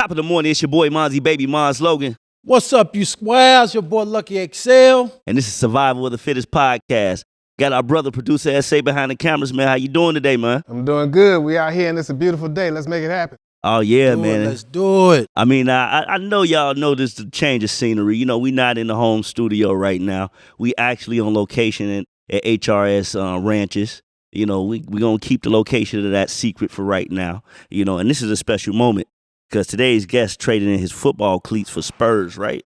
Top of the morning, it's your boy Monzy, baby Monz, Logan. What's up, you squares? Your boy Lucky XL. And this is Survival of the Fittest podcast. Got our brother, producer S.A. behind the cameras, man. How you doing today, man? I'm doing good. We out here and it's a beautiful day. Let's make it happen. Oh, yeah, Do man. it, let's do it. I mean, I know y'all know this the change of scenery. You know, we not in the home studio right now. We actually on location at HRS Ranches. You know, we going to keep the location of that secret for right now. You know, and this is a special moment because today's guest traded in his football cleats for Spurs, right?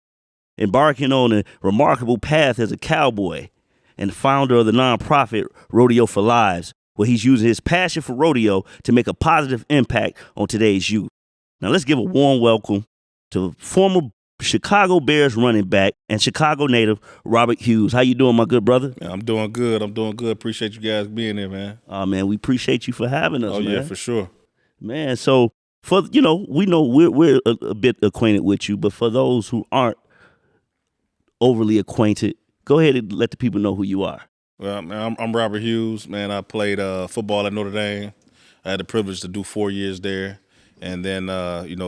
Embarking on a remarkable path as a cowboy and founder of the nonprofit Rodeo for Lives, where he's using his passion for rodeo to make a positive impact on today's youth. Now let's give a warm welcome to former Chicago Bears running back and Chicago native Robert Hughes. How you doing, my good brother? Yeah, I'm doing good. Appreciate you guys being here, man. Oh, man, we appreciate you for having us, Oh, man. yeah, for sure. Man, so we know we're a bit acquainted with you, but for those who aren't overly acquainted, go ahead and let the people know who you are. Well, man, I'm Robert Hughes, man. I played football at Notre Dame. I had the privilege to do 4 years there. And then,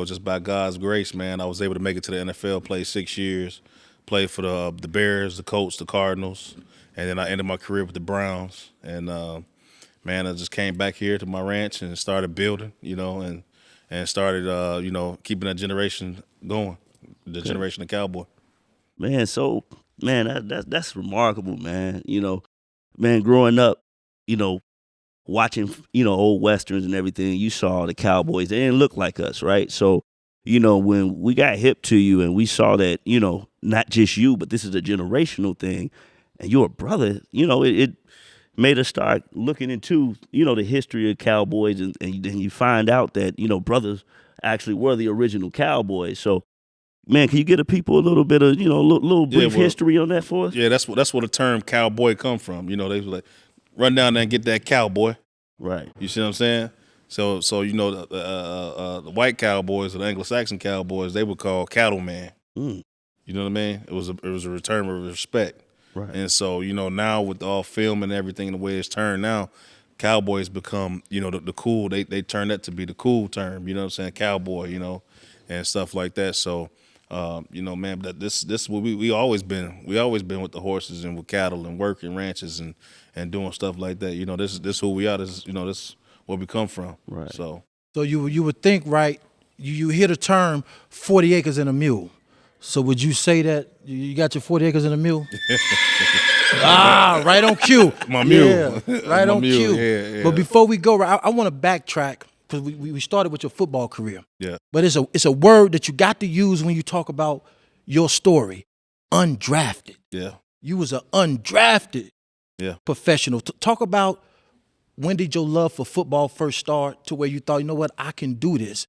just by God's grace, man, I was able to make it to the NFL, play 6 years, play for the Bears, the Colts, the Cardinals. And then I ended my career with the Browns. And, man, I just came back here to my ranch and started building, and started, keeping that generation going, the generation of Cowboy. Man, so man, that's remarkable, man. You know, man, growing up, watching, old westerns and everything, you saw the Cowboys. They didn't look like us, right? So, when we got hip to you and we saw that, not just you, but this is a generational thing, and you're a brother, it made us start looking into, the history of Cowboys, and then you find out that, brothers actually were the original Cowboys. So, man, can you get the people a little bit of, little brief history on that for us? Yeah, that's where the term cowboy come from. They was like, run down there and get that cowboy. Right. You see what I'm saying? So the white cowboys or the Anglo-Saxon cowboys, they were called cattleman. Mm. You know what I mean? It was a return of respect. Right. And so, now with all film and everything the way it's turned now, cowboys become, the cool. They turned that to be the cool term. You know what I'm saying? Cowboy. And stuff like that. So. Man, that this what we always been. We always been with the horses and with cattle and working ranches and doing stuff like that. This who we are. This where we come from. Right. So you would think, right, you hear the term 40 acres and a mule. So would you say that you got your 40 acres and a mule? Right on cue. My mule. Yeah, right on mule. cue. Yeah. But before we go, I want to backtrack because we started with your football career. Yeah. But it's a word that you got to use when you talk about your story. Undrafted. Yeah. You was an undrafted professional. Talk about when did your love for football first start to where you thought, you know what, I can do this.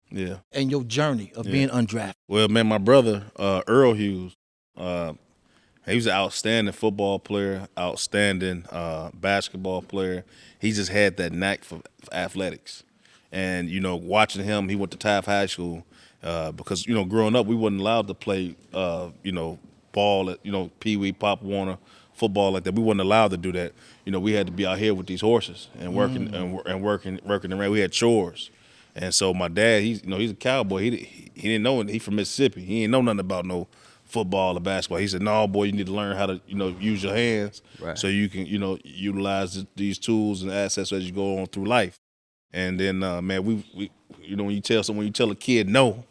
Yeah. And your journey of being undrafted. Well, man, my brother Earl Hughes, he was an outstanding football player, outstanding basketball player. He just had that knack for athletics. And, watching him, he went to Taft High School because, growing up, we wasn't allowed to play, ball at, Pee Wee, Pop Warner, football like that. We wasn't allowed to do that. We had to be out here with these horses and working and working around. We had chores. And so my dad, he's a cowboy. He didn't know it. He from Mississippi. He didn't know nothing about no football or basketball. He said, "No, boy, you need to learn how to, use your hands so you can, utilize these tools and assets as you go on through life." And then, man, we when you tell a kid no,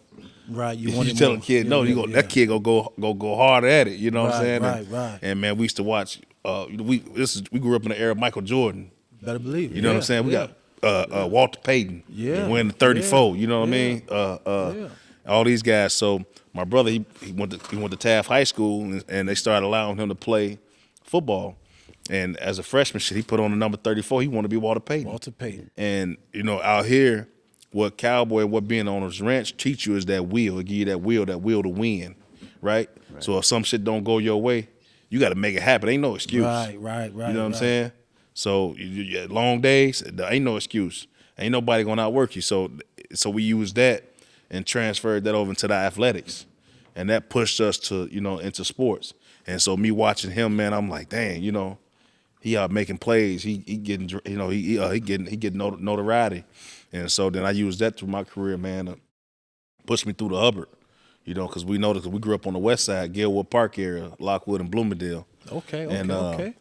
right? You tell a kid no, that kid gonna go hard at it. You know what I'm saying? Right. And man, we used to watch. We grew up in the era of Michael Jordan. Better believe it. You know what I'm saying? We got Walter Payton. Winning the 34. You know what I mean? All these guys. So my brother, he went to Taft High School, and they started allowing him to play football. And as a freshman, he put on the number 34. He wanted to be Walter Payton. Walter Payton. And out here, what cowboy, what being on his ranch teach you is that will. It give you that will to win, right? So if some shit don't go your way, you got to make it happen. Ain't no excuse. Right. You know what I'm saying? So you had long days, there ain't no excuse. Ain't nobody gonna outwork you. So we used that and transferred that over into the athletics, and that pushed us to into sports. And so me watching him, man, I'm like, dang, he out making plays. He getting he getting notoriety, and so then I used that through my career, man. pushed me through to Hubbard. Because we noticed we grew up on the west side, Gilwood Park area, Lockwood and Bloomingdale. Okay.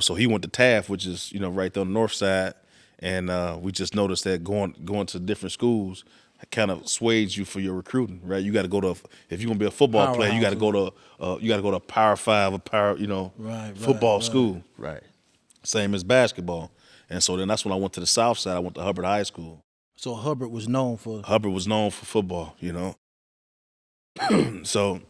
So he went to Taft, which is right there on the north side, and we just noticed that going to different schools kind of swayed you for your recruiting, right? You got to go to if you're gonna be a football player, you got to go to a Power 5 or football school, Right. same as basketball. And so then that's when I went to the south side. I went to Hubbard High School. So Hubbard was known for football, So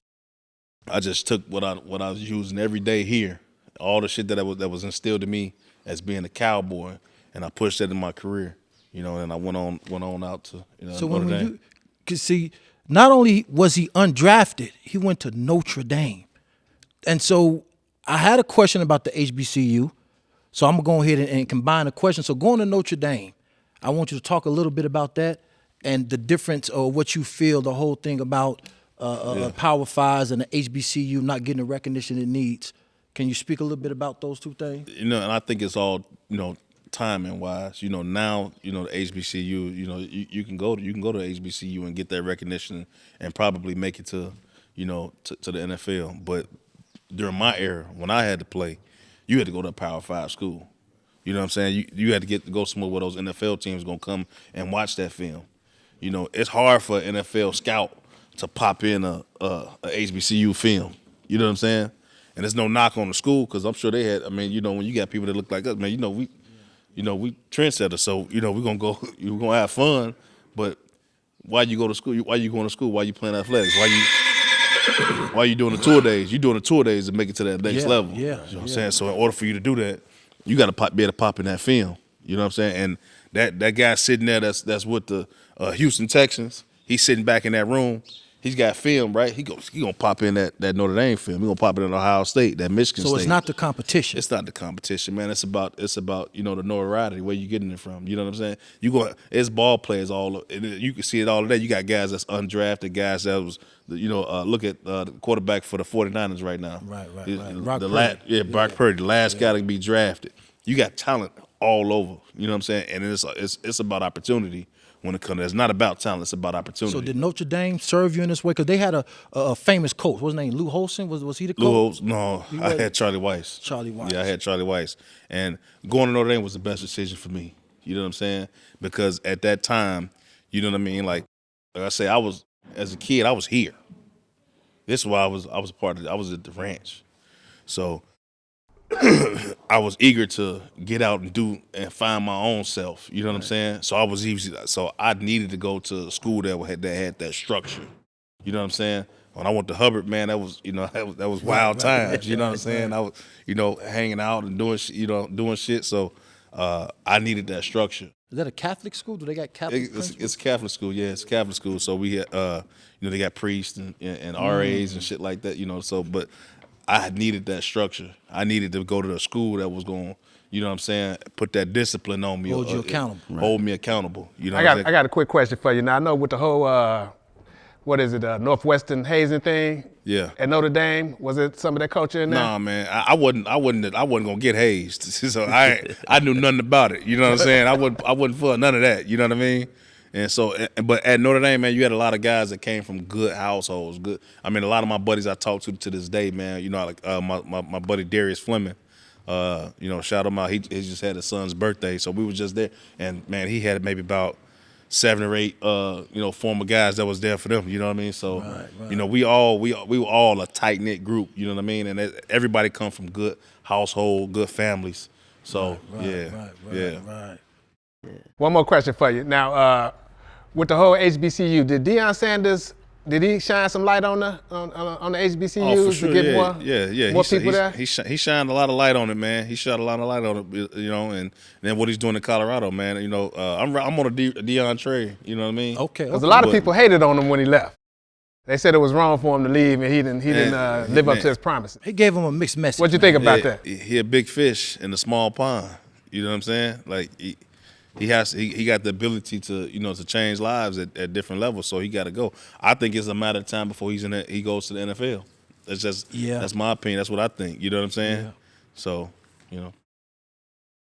I just took what I was using every day here, all the shit that was instilled in me as being a Cowboy, and I pushed that in my career, and I went on out to So Notre Dame. you could see, not only was he undrafted, he went to Notre Dame. And so I had a question about the HBCU. So I'm going to go ahead and combine the question. So going to Notre Dame, I want you to talk a little bit about that and the difference or what you feel, the whole thing about Power Fives and the HBCU not getting the recognition it needs. Can you speak a little bit about those two things? And I think it's all, timing wise. Now, the HBCU, you can go to the HBCU and get that recognition and probably make it to the NFL. But during my era, when I had to play, you had to go to a Power 5 school. You know what I'm saying? You had to go somewhere where those NFL teams gonna come and watch that film. It's hard for an NFL scout to pop in a HBCU film. You know what I'm saying? And there's no knock on the school because I'm sure they had. I mean, when you got people that look like us, man, we trendsetters. So we're gonna have fun. But why you go to school? Why you going to school? Why you playing athletics? Why you doing the tour days? You doing the tour days to make it to that next level. Yeah. You know what I'm saying? So in order for you to do that, you got to be able to pop in that film. You know what I'm saying? And that guy sitting there that's with the Houston Texans, he's sitting back in that room. He's got film, right? He gonna pop in that Notre Dame film. He gonna pop it in Ohio State, that Michigan State. So it's not the competition. It's not the competition, man. It's about the notoriety, where you getting it from. You know what I'm saying? It's ball players all. You can see it all today. You got guys that's undrafted, guys that was look at the quarterback for the 49ers right now. Right. Brock Purdy, the last guy to be drafted. You got talent all over. You know what I'm saying? And it's about opportunity. When it comes, it's not about talent; it's about opportunity. So did Notre Dame serve you in this way? Because they had a famous coach. What's his name? Lou Holson? Was he the coach? No, I had Charlie Weiss. Yeah, I had Charlie Weiss. And going to Notre Dame was the best decision for me. You know what I'm saying? Because at that time, you know what I mean. Like I say, as a kid, I was here. This is why I was part of it. I was at the ranch, so I was eager to get out and do and find my own self. You know what I'm saying? So I needed to go to a school that had that structure. You know what I'm saying? When I went to Hubbard, man, that was that was wild times. You know what I'm saying? I was hanging out and doing shit. So I needed that structure. Is that a Catholic school? Do they got Catholic? It's a Catholic school. Yeah, it's a Catholic school. So we had they got priests and RAs and shit like that. But I needed that structure. I needed to go to a school that was going, put that discipline on me. Hold you accountable. Hold me accountable. I got a quick question for you. Now, I know with the whole, Northwestern hazing thing? Yeah. At Notre Dame, was it some of that culture in there? Nah, man, I wasn't gonna get hazed. So I knew nothing about it. You know what I'm saying? I wasn't for none of that. You know what I mean? And so, but at Notre Dame, man, you had a lot of guys that came from good households. Good. I mean, a lot of my buddies I talk to this day, man. Like my buddy Darius Fleming. Shout him out. He just had his son's birthday, so we were just there. And man, he had maybe about 7 or 8, former guys that was there for them. You know what I mean? So, right. We were all a tight knit group. You know what I mean? And everybody come from good household, good families. So Right. One more question for you. Now, with the whole HBCU, did Deion Sanders, did he shine some light on the HBCUs for sure. to get more people there? He shined a lot of light on it, man. He shot a lot of light on it, and then what he's doing in Colorado, man. I'm on a Deion trade. You know what I mean? Okay. Because a lot of people hated on him when he left. They said it was wrong for him to leave, and he didn't live up to his promises. He gave him a mixed message. What you think about that? He a big fish in a small pond. You know what I'm saying? Like he got the ability to to change lives at different levels. So he got to go. I think it's a matter of time before he goes to the NFL. That's my opinion. That's what I think. You know what I'm saying? Yeah. So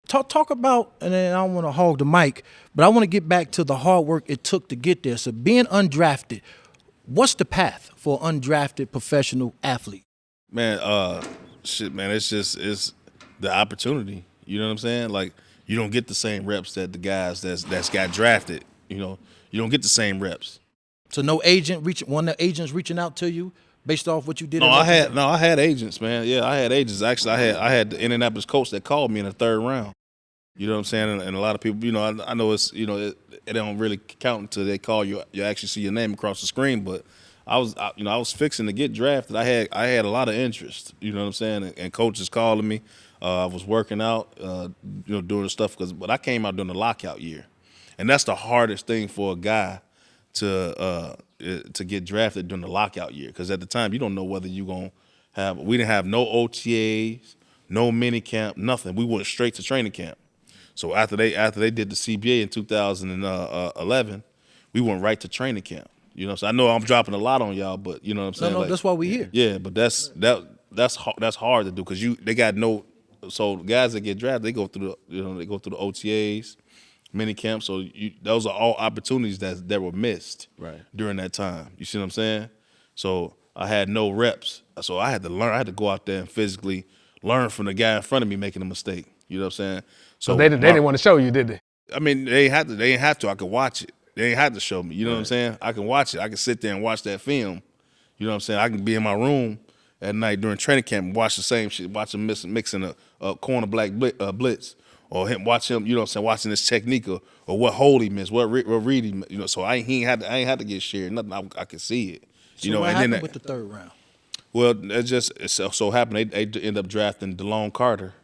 Talk about, and then I don't want to hog the mic, but I want to get back to the hard work it took to get there. So being undrafted, what's the path for an undrafted professional athlete? Man, shit, man, it's the opportunity. You know what I'm saying? Like, you don't get the same reps that the guys that's got drafted. You know, you don't get the same reps. So one of the agents reaching out to you based off what you did? I had agents, man. Yeah, I had agents. Actually, I had the Indianapolis coach that called me in the 3rd round. You know what I'm saying? And a lot of people, you know, I know it's, you know, it don't really count until they call you. You actually see your name across the screen. But I was fixing to get drafted. I had a lot of interest. You know what I'm saying? And coaches calling me. I was working out, doing the stuff but I came out during the lockout year, and that's the hardest thing for a guy to get drafted during the lockout year, because at the time you don't know whether you're gonna have. We didn't have no OTAs, no mini camp, nothing. We went straight to training camp. So after they did the CBA in 2011, we went right to training camp. You know, so I know I'm dropping a lot on y'all, but you know what I'm saying. No, that's why we're here. Yeah, but that's hard to do, because they got no. So the guys that get drafted, they go through the OTAs, mini camp. So those are all opportunities that were missed during that time. You see what I'm saying? So I had no reps, so I had to learn. I had to go out there and physically learn from the guy in front of me making a mistake. You know what I'm saying? So they didn't want to show you, did they? I mean, they ain't have to. I could watch it. They ain't have to show me. You know what I'm saying? I can watch it. I can sit there and watch that film. You know what I'm saying? I can be in my room at night during training camp and watch the same shit. Watch him mixing a corner black blitz, or watch him. You know what I'm saying? Watching his technique, or what hold he missed, what read he missed. You know, so I ain't had to get shared. Nothing. I could see it. So what happened with the 3rd round? Well, it so happened they ended up drafting DeLone Carter,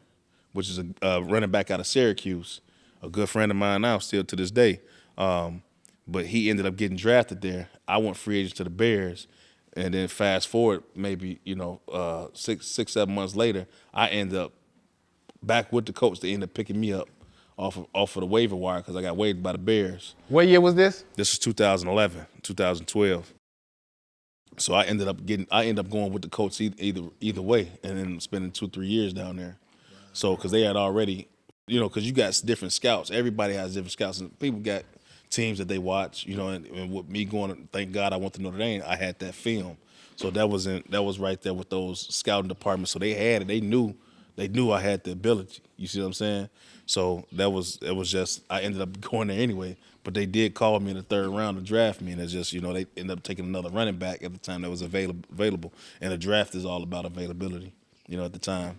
which is a running back out of Syracuse, a good friend of mine now, still to this day. But he ended up getting drafted there. I went free agent to the Bears, and then fast forward maybe 6-7 months later, I end up back with the coach. They ended up picking me up off of the waiver wire because I got waived by the Bears. What year was this? This was 2011, 2012. So I ended up going with the coach either way, and then spending 2-3 years down there. So, because they had already, because you got different scouts. Everybody has different scouts, and people got teams that they watch. And with me going, thank God I went to Notre Dame. I had that film, so that was right there with those scouting departments. So they had it. They knew I had the ability. You see what I'm saying? So it was just I ended up going there anyway. But they did call me in the 3rd round to draft me, and it's just they ended up taking another running back at the time that was available. And the draft is all about availability. At the time.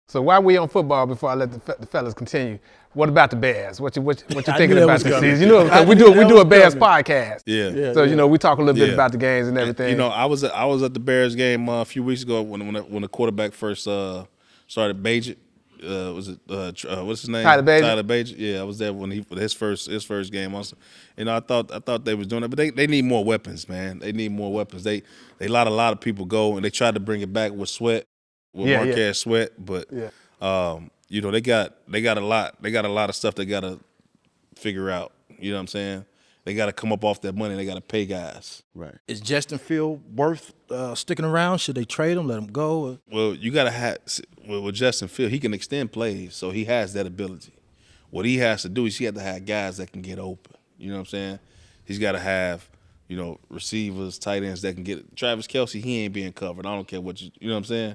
So while we on football, before I let the fellas continue, what about the Bears? What you thinking about this season? We do a Bears podcast. Yeah. So we talk a little bit about the games and everything. I was at the Bears game a few weeks ago when the quarterback first started Bajet. What's his name? Tyler Bajet. Tyler Bajet. Yeah, I was there when his first game. Also, I thought they was doing that, but they need more weapons, man. They need more weapons. They let a lot of people go, and they tried to bring it back with Sweat. Marquez Sweat, but they got a lot of stuff they got to figure out. You know what I'm saying? They got to come up off that money. They got to pay guys. Right. Is Justin Field worth sticking around? Should they trade him? Let him go? Well, you got to have with Justin Field. He can extend plays, so he has that ability. What he has to do is he has to have guys that can get open. You know what I'm saying? He's got to have receivers, tight ends that can get. Travis Kelce, he ain't being covered. I don't care what you know what I'm saying.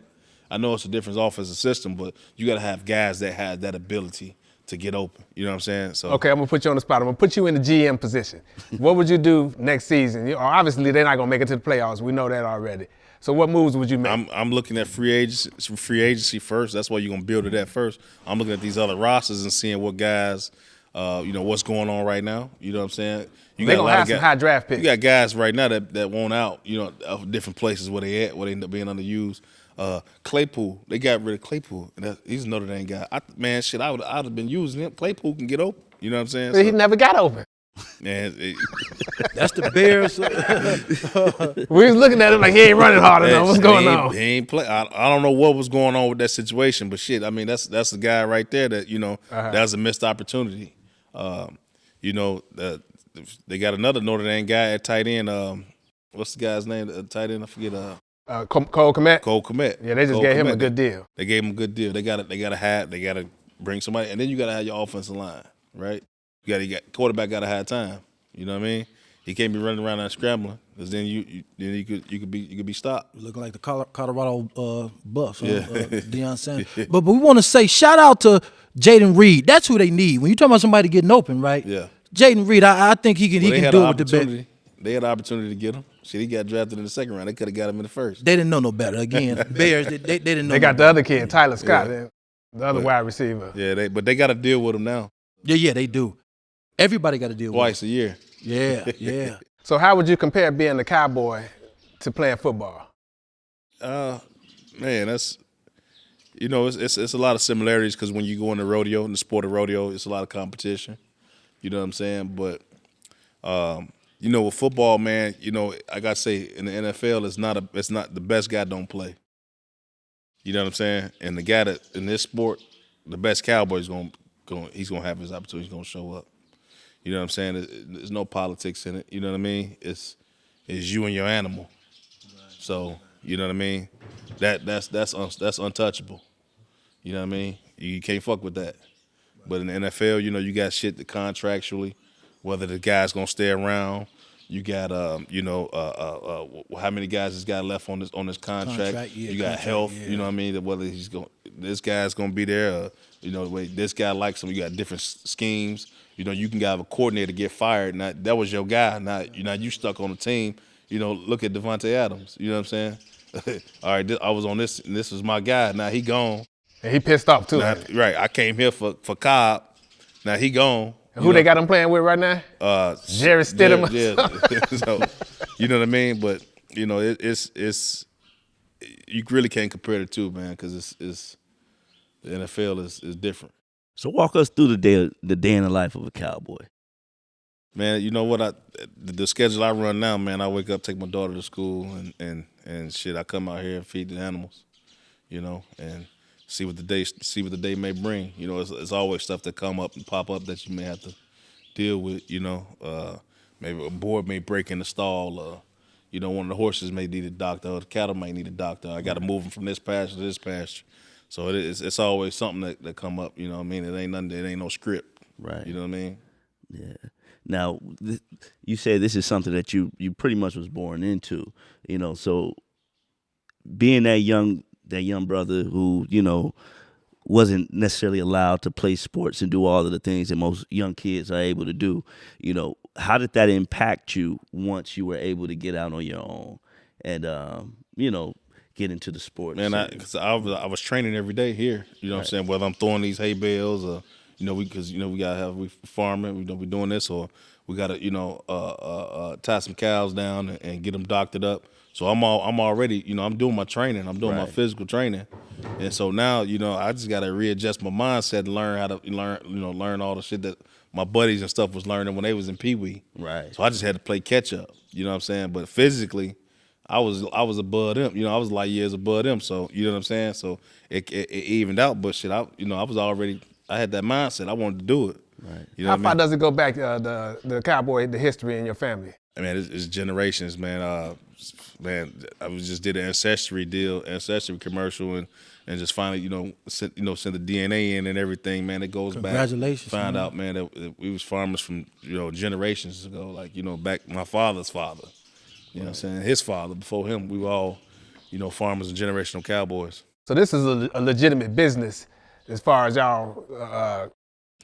I know it's a different offensive system, but you got to have guys that have that ability to get open. You know what I'm saying? So okay, I'm gonna put you on the spot. I'm gonna put you in the GM position. What would you do next season? Obviously, they're not gonna make it to the playoffs. We know that already. So what moves would you make? I'm looking at free agency first. That's why you're gonna build it at first. I'm looking at these other rosters and seeing what guys, what's going on right now. You know what I'm saying? They're gonna have some high draft picks. You got guys right now that want out. Of different places where they at, where they end up being underused. Claypool, they got rid of Claypool. He's a Notre Dame guy. I would have been using him. Claypool can get open. You know what I'm saying? He never got open. Man, that's the Bears. We was looking at him like he ain't running hard enough. What's going on? He ain't play. I don't know what was going on with that situation, but shit. I mean, that's the guy right there that that's a missed opportunity. They got another Notre Dame guy at tight end. What's the guy's name? Tight end, I forget. Cole Kmet. Cole Kmet. Yeah, they just gave him a good deal. They gave him a good deal. They got to bring somebody, and then you got to have your offensive line, right? You got quarterback got to have time. You know what I mean? He can't be running around and scrambling, because then you could be stopped. Looking like the Colorado Buffs, Yeah. Deion Sanders. But we want to say shout out to Jaden Reed. That's who they need. When you talking about somebody getting open, right? Yeah. Jaden Reed, I think he can do it with the best. They had an opportunity to get him. Shit, he got drafted in the second round. They could have got him in the first. They didn't know no better. Again, Bears, they didn't know. They got no the better. other kid, Tyler Scott, Yeah. the other wide receiver. Yeah, but they got to deal with him now Yeah, they do. Everybody got to deal twice with a year. it. Yeah. So how would you compare being a Cowboy to playing football? Man, that's it's a lot of similarities, because when you go in the sport of rodeo, it's a lot of competition. You know what I'm saying? But with football, man, I gotta say, in the NFL, it's not the best guy don't play. You know what I'm saying? And the guy that in this sport, the best Cowboy is he's gonna have his opportunity. He's gonna show up. You know what I'm saying? There's no politics in it. You know what I mean? It's you and your animal. So you know what I mean? That's untouchable. You know what I mean? You can't fuck with that. But in the NFL, you got shit that contractually, whether the guy's gonna stay around. You got how many guys this guy left on this contract. You got health. Yeah. You know what I mean? That whether this guy's gonna be there. The way this guy likes him. You got different schemes. You can have a coordinator get fired. Now that was your guy. Now you stuck on the team. Look at Devontae Adams. You know what I'm saying? All right, I was on this, and this was my guy. Now he gone. And he pissed off too. Now, right, I came here for Cobb. Now he gone. And who they got him playing with right now? Jerry Stidham. Yeah. So, you know what I mean? But it's you really can't compare the two, man, because it's the NFL is different. So walk us through the day in the life of a Cowboy. Man, you know what? The schedule I run now, man. I wake up, take my daughter to school, and shit. I come out here and feed the animals, and see what the day may bring. It's always stuff that come up and pop up that you may have to deal with. Maybe a board may break in the stall. One of the horses may need a doctor, or the cattle might need a doctor. I got to move them from this pasture to this pasture. So it's always something that come up. You know what I mean? It ain't nothing. It ain't no script. Right. You know what I mean? Yeah. Now, you say this is something that you pretty much was born into. So being that young brother who wasn't necessarily allowed to play sports and do all of the things that most young kids are able to do. How did that impact you once you were able to get out on your own and get into the sport? Man, because I was training every day here. You know what I'm saying? Whether I'm throwing these hay bales or we gotta farming. We doing this, or we gotta tie some cows down and get them doctored up. So I'm already I'm doing my training. I'm doing my physical training, and so now I just gotta readjust my mindset and learn how to learn all the shit that my buddies and stuff was learning when they was in Pee Wee. Right. So I just had to play catch up. You know what I'm saying? But physically, I was above them. I was light years above them. So you know what I'm saying? So it evened out. But shit, I was already. I had that mindset. I wanted to do it. Right. How far does it go back, the Cowboy, the history in your family? I mean, it's generations, man. I just did an ancestry commercial, and just finally, sent the DNA in and everything, man. It goes back. Congratulations. Find out, man, that we was farmers from generations ago, like back my father's father. You know what I'm saying? His father, before him, we were all, farmers and generational cowboys. So this is a legitimate business as far as y'all.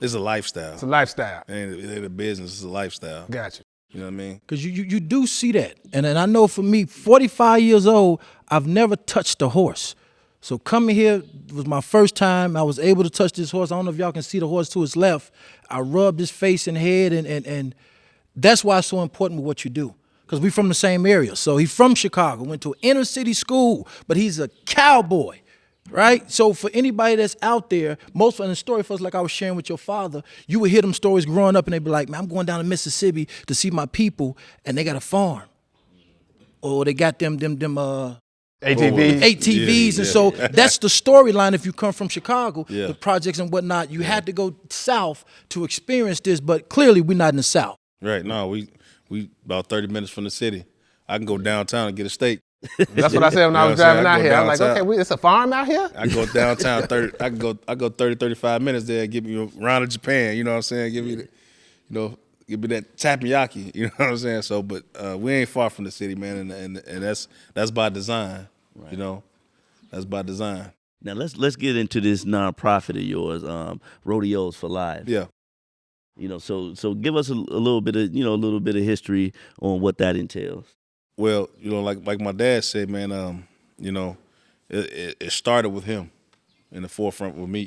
It's a lifestyle. It's a lifestyle. It ain't a business, it's a lifestyle. Gotcha. You know what I mean? Because you do see that. And I know for me, 45 years old, I've never touched a horse. So coming here was my first time. I was able to touch this horse. I don't know if y'all can see the horse to his left. I rubbed his face and head, and that's why it's so important with what you do. Because we from the same area. So he's from Chicago, went to an inner city school, but he's a cowboy, right? So for anybody that's out there, most of the story for us, like I was sharing with your father, you would hear them stories growing up and they'd be like, man, I'm going down to Mississippi to see my people, and they got a farm. Or they got them ATVs. ATVs, and so that's the storyline if you come from Chicago, the projects and whatnot. You had to go south to experience this, but clearly we're not in the South. Right, no, we about 30 minutes from the city. I can go downtown and get a steak. That's what I said when I was You know what I'm driving out saying? here. I was like, downtown. okay, it's a farm out here? I go downtown 30. I go 30, 35 minutes there. Give me a round of Japan. You know what I'm saying? Give me the, give me that takoyaki. You know what I'm saying? So, but we ain't far from the city, man, and that's by design. Right. You know, that's by design. Now let's get into this nonprofit of yours, Rodeos for Life. Yeah. You know, so give us a little bit of history on what that entails. Well, like my dad said, man, it started with him in the forefront with me,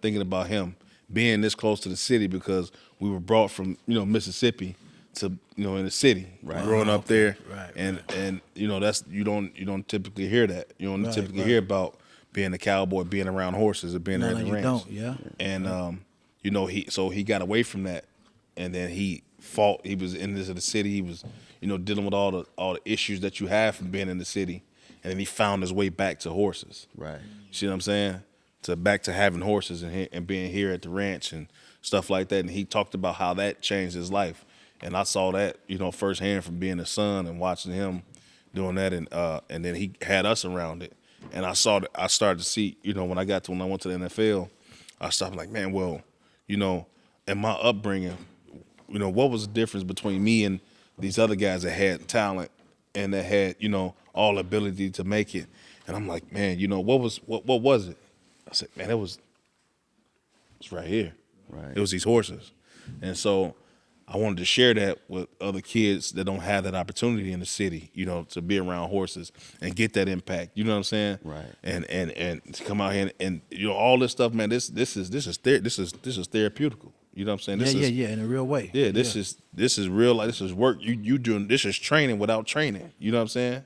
thinking about him being this close to the city because we were brought from, Mississippi to, in the city, growing up there. Right. And that's, you don't typically hear that. You don't typically hear about being a cowboy, being around horses or being at the ranch. Don't, yeah. And, he got away from that and then he fought. He was in the city. He was, dealing with all the issues that you have from being in the city, and then he found his way back to horses. Right. You see what I'm saying? Back to having horses and being here at the ranch and stuff like that. And he talked about how that changed his life, and I saw that firsthand from being a son and watching him doing that, and then he had us around it, and I started to see when I went to the NFL, I started like, man, well, in my upbringing, what was the difference between me and these other guys that had talent and that had, all ability to make it. And I'm like, man, what was it? I said, man, it's right here. Right. It was these horses. And so I wanted to share that with other kids that don't have that opportunity in the city, to be around horses and get that impact. You know what I'm saying? Right. And to come out here and all this stuff, man, this is therapeutical. You know what I'm saying? Yeah, in a real way. Yeah, this is real life. This is work. You doing this is training without training. You know what I'm saying?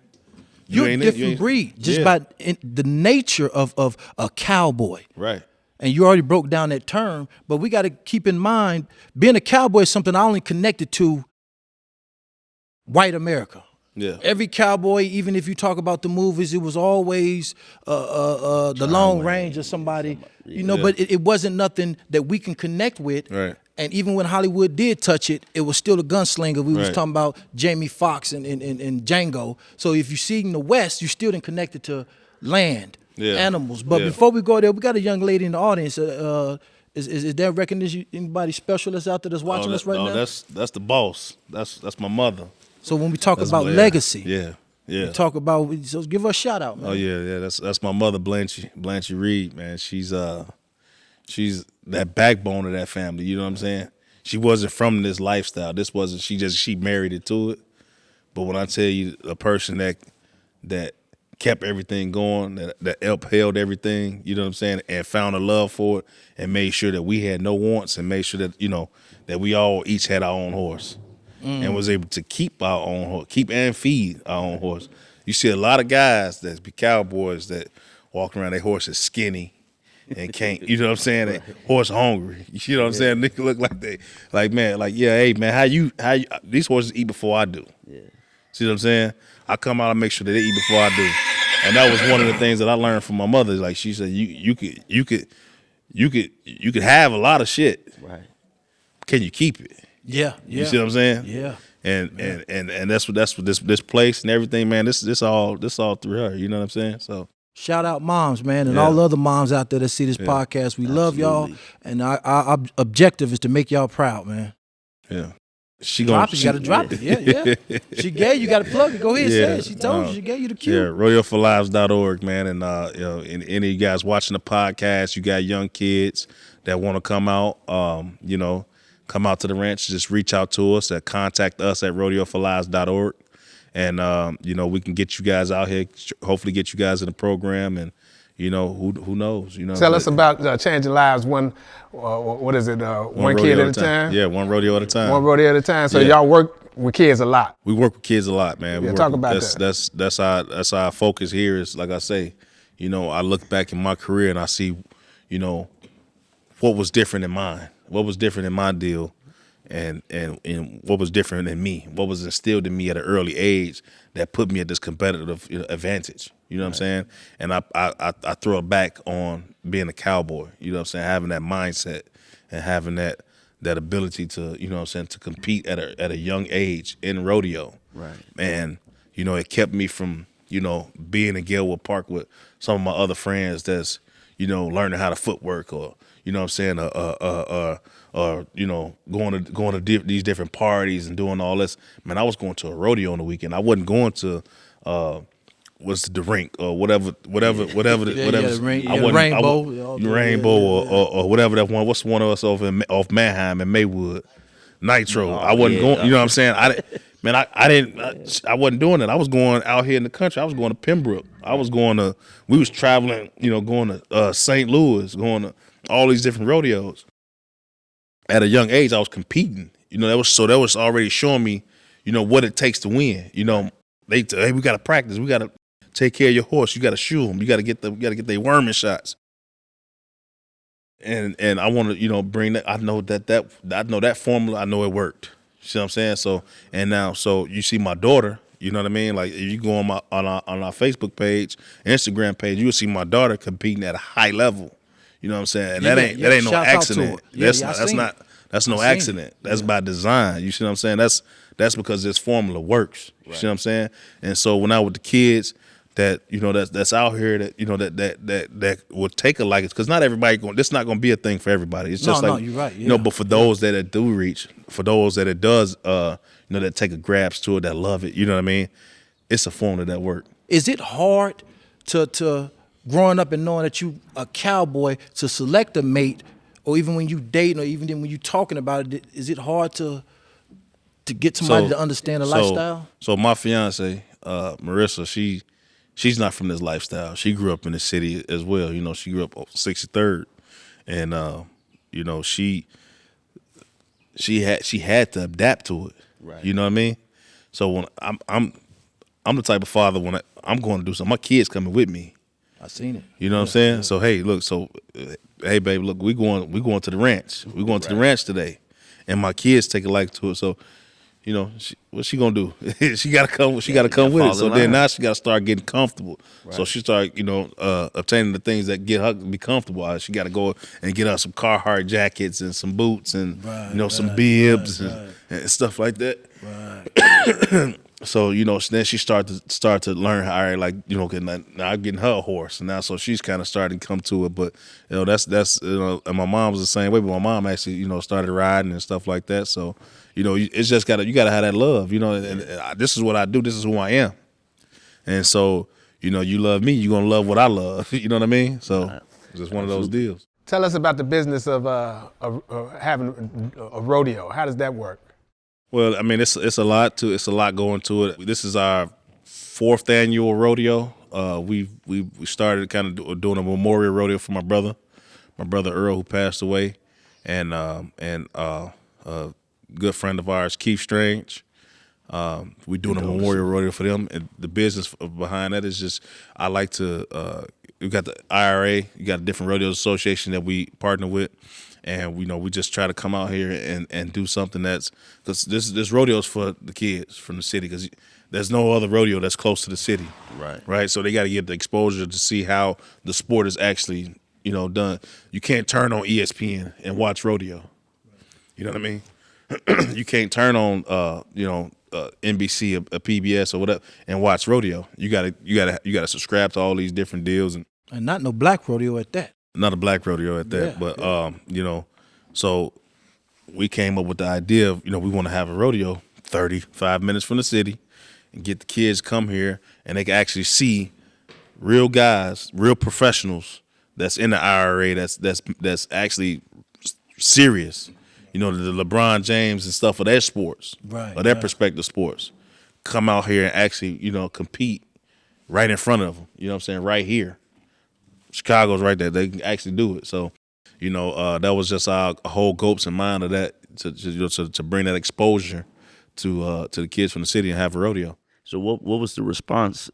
You're a different breed just by the nature of a cowboy. Right. And you already broke down that term, but we got to keep in mind being a cowboy is something I only connected to white America. Yeah. Every cowboy, even if you talk about the movies, it was always the Long Range or somebody, but it wasn't nothing that we can connect with. Right. And even when Hollywood did touch it, it was still a gunslinger. We was Right. talking about Jamie Foxx and Django. So if you see in the West, you're still connected to land, animals. But before we go there, we got a young lady in the audience. Is there recognition? Anybody special that's out there that's watching us right now? That's the boss. That's my mother. So when we talk about legacy, we talk about, so give her a shout out, man. Oh yeah. That's my mother, Blanche Reed, man. She's that backbone of that family. You know what I'm saying? She wasn't from this lifestyle. She married into it. But when I tell you a person that kept everything going, that upheld everything, you know what I'm saying, and found a love for it and made sure that we had no wants and made sure that, that we all each had our own horse. And was able to keep our own horse, keep and feed our own horse. You see a lot of guys that be cowboys that walk around their horses skinny and can't, you know what I'm saying? They horse hungry. You know what I'm saying? Nigga look like hey man, how you these horses eat before I do. Yeah. See what I'm saying? I come out and make sure that they eat before I do. And that was one of the things that I learned from my mother. Like she said, you could have a lot of shit. Right. Can you keep it? Yeah. You see what I'm saying? Yeah. And that's what this place and everything, man. This all through her. You know what I'm saying? So shout out moms, man, and all the other moms out there that see this podcast. We love y'all, and our objective is to make y'all proud, man. Yeah. You got to drop it. Yeah. She gave you got to plug it. Go ahead, say it. She told you. She gave you the cue. Yeah, rodeoforlives.org, man. And and any of you guys watching the podcast, you got young kids that want to come out, come out to the ranch, just reach out to us at contact us at rodeoforlives.org. And, we can get you guys out here, hopefully get you guys in the program. And, who knows? Tell us about changing lives one kid at a time? Yeah, one rodeo at a time. One rodeo at a time. So y'all work with kids a lot. We work with kids a lot, man. Yeah, talk about that. That's our focus here is, like I say, I look back in my career and I see, what was different in mine. What was different in my deal and what was different in me, what was instilled in me at an early age that put me at this competitive advantage. You know what I'm saying? And I throw it back on being a cowboy, you know what I'm saying, having that mindset and having that ability to, to compete at a young age in rodeo. Right. And, it kept me from being in Galewood Park with some of my other friends that's, learning how to footwork or, you know what I'm saying, going to these different parties and doing all this. Man, I was going to a rodeo on the weekend. I wasn't going to what's the rink or whatever. The Rainbow or whatever that one. What's one of us off Manheim and Maywood? Nitro. I wasn't going. You know what I'm saying? I wasn't doing it. I was going out here in the country. I was going to Pembroke. We was traveling, going to St. Louis, going to all these different rodeos. At a young age, I was competing. That was already showing me, what it takes to win. Hey, we got to practice. We got to take care of your horse. You got to shoe them. You got to get their worming shots. And I want to, bring that. I know that formula. I know it worked. You see what I'm saying? So you see my daughter. You know what I mean? Like if you go on our Facebook page, Instagram page, you will see my daughter competing at a high level. You know what I'm saying? And that ain't no accident. That's no accident. That's by design. You see what I'm saying? That's because this formula works. You see what I'm saying? And so when I with the kids that that's out here that will take a liking, because not everybody this not going to be a thing for everybody. It's just you're right. Yeah. But for those that do reach, for those that it does that take a grasp to it, that love it, you know what I mean? It's a formula that works. Is it hard to growing up and knowing that you a cowboy to select a mate, or even when you dating, or even when you talking about it, is it hard to get somebody to understand the lifestyle? So my fiance, Marissa, she's not from this lifestyle. She grew up in the city as well. She grew up 63rd, and she had to adapt to it. Right. You know what I mean? So when I'm the type of father, when I'm going to do something, my kids coming with me. I seen it. You know what I'm saying? Yeah. So hey, look. So hey, babe, look, we going to the ranch. We going to the ranch today, and my kids take a like to it. So, what she gonna do? She gotta come. She gotta come with it. So then now she gotta start getting comfortable. Right. So she start, obtaining the things that get her to be comfortable. She gotta go and get her some Carhartt jackets and some boots and some bibs and stuff like that. Right. So then she start to learn how, all right, like now I'm getting her a horse, and now so she's kind of starting to come to it. But that's and my mom was the same way. But my mom actually started riding and stuff like that. So it's just you gotta have that love, and this is what I do. This is who I am, and so you love me, you're gonna love what I love. You know what I mean? So it's just one of those deals. Tell us about the business of having a rodeo. How does that work? Well, I mean, it's a lot going to it. This is our 4th annual rodeo. We started kind of doing a memorial rodeo for my brother Earl, who passed away, and a good friend of ours, Keith Strange. We doing a memorial rodeo for them, and the business behind that is just I like to. We got the IRA, you got a different rodeo association that we partner with. And we just try to come out here and do something because this rodeo is for the kids from the city, because there's no other rodeo that's close to the city. Right. So they got to get the exposure to see how the sport is actually done. You can't turn on ESPN and watch rodeo. You know what I mean? You can't turn on NBC or PBS or whatever and watch rodeo. You gotta subscribe to all these different deals and not no black rodeo at that. Not a black rodeo at that, but so we came up with the idea of we want to have a rodeo 35 minutes from the city, and get the kids come here and they can actually see real guys, real professionals that's in the IRA that's actually serious. The LeBron James and stuff of their sports, or their prospective sports, come out here and actually compete right in front of them. You know what I'm saying? Right here. Chicago's right there. They can actually do it. So, that was just our whole hopes and mind of that to bring that exposure to the kids from the city and have a rodeo. So what was the response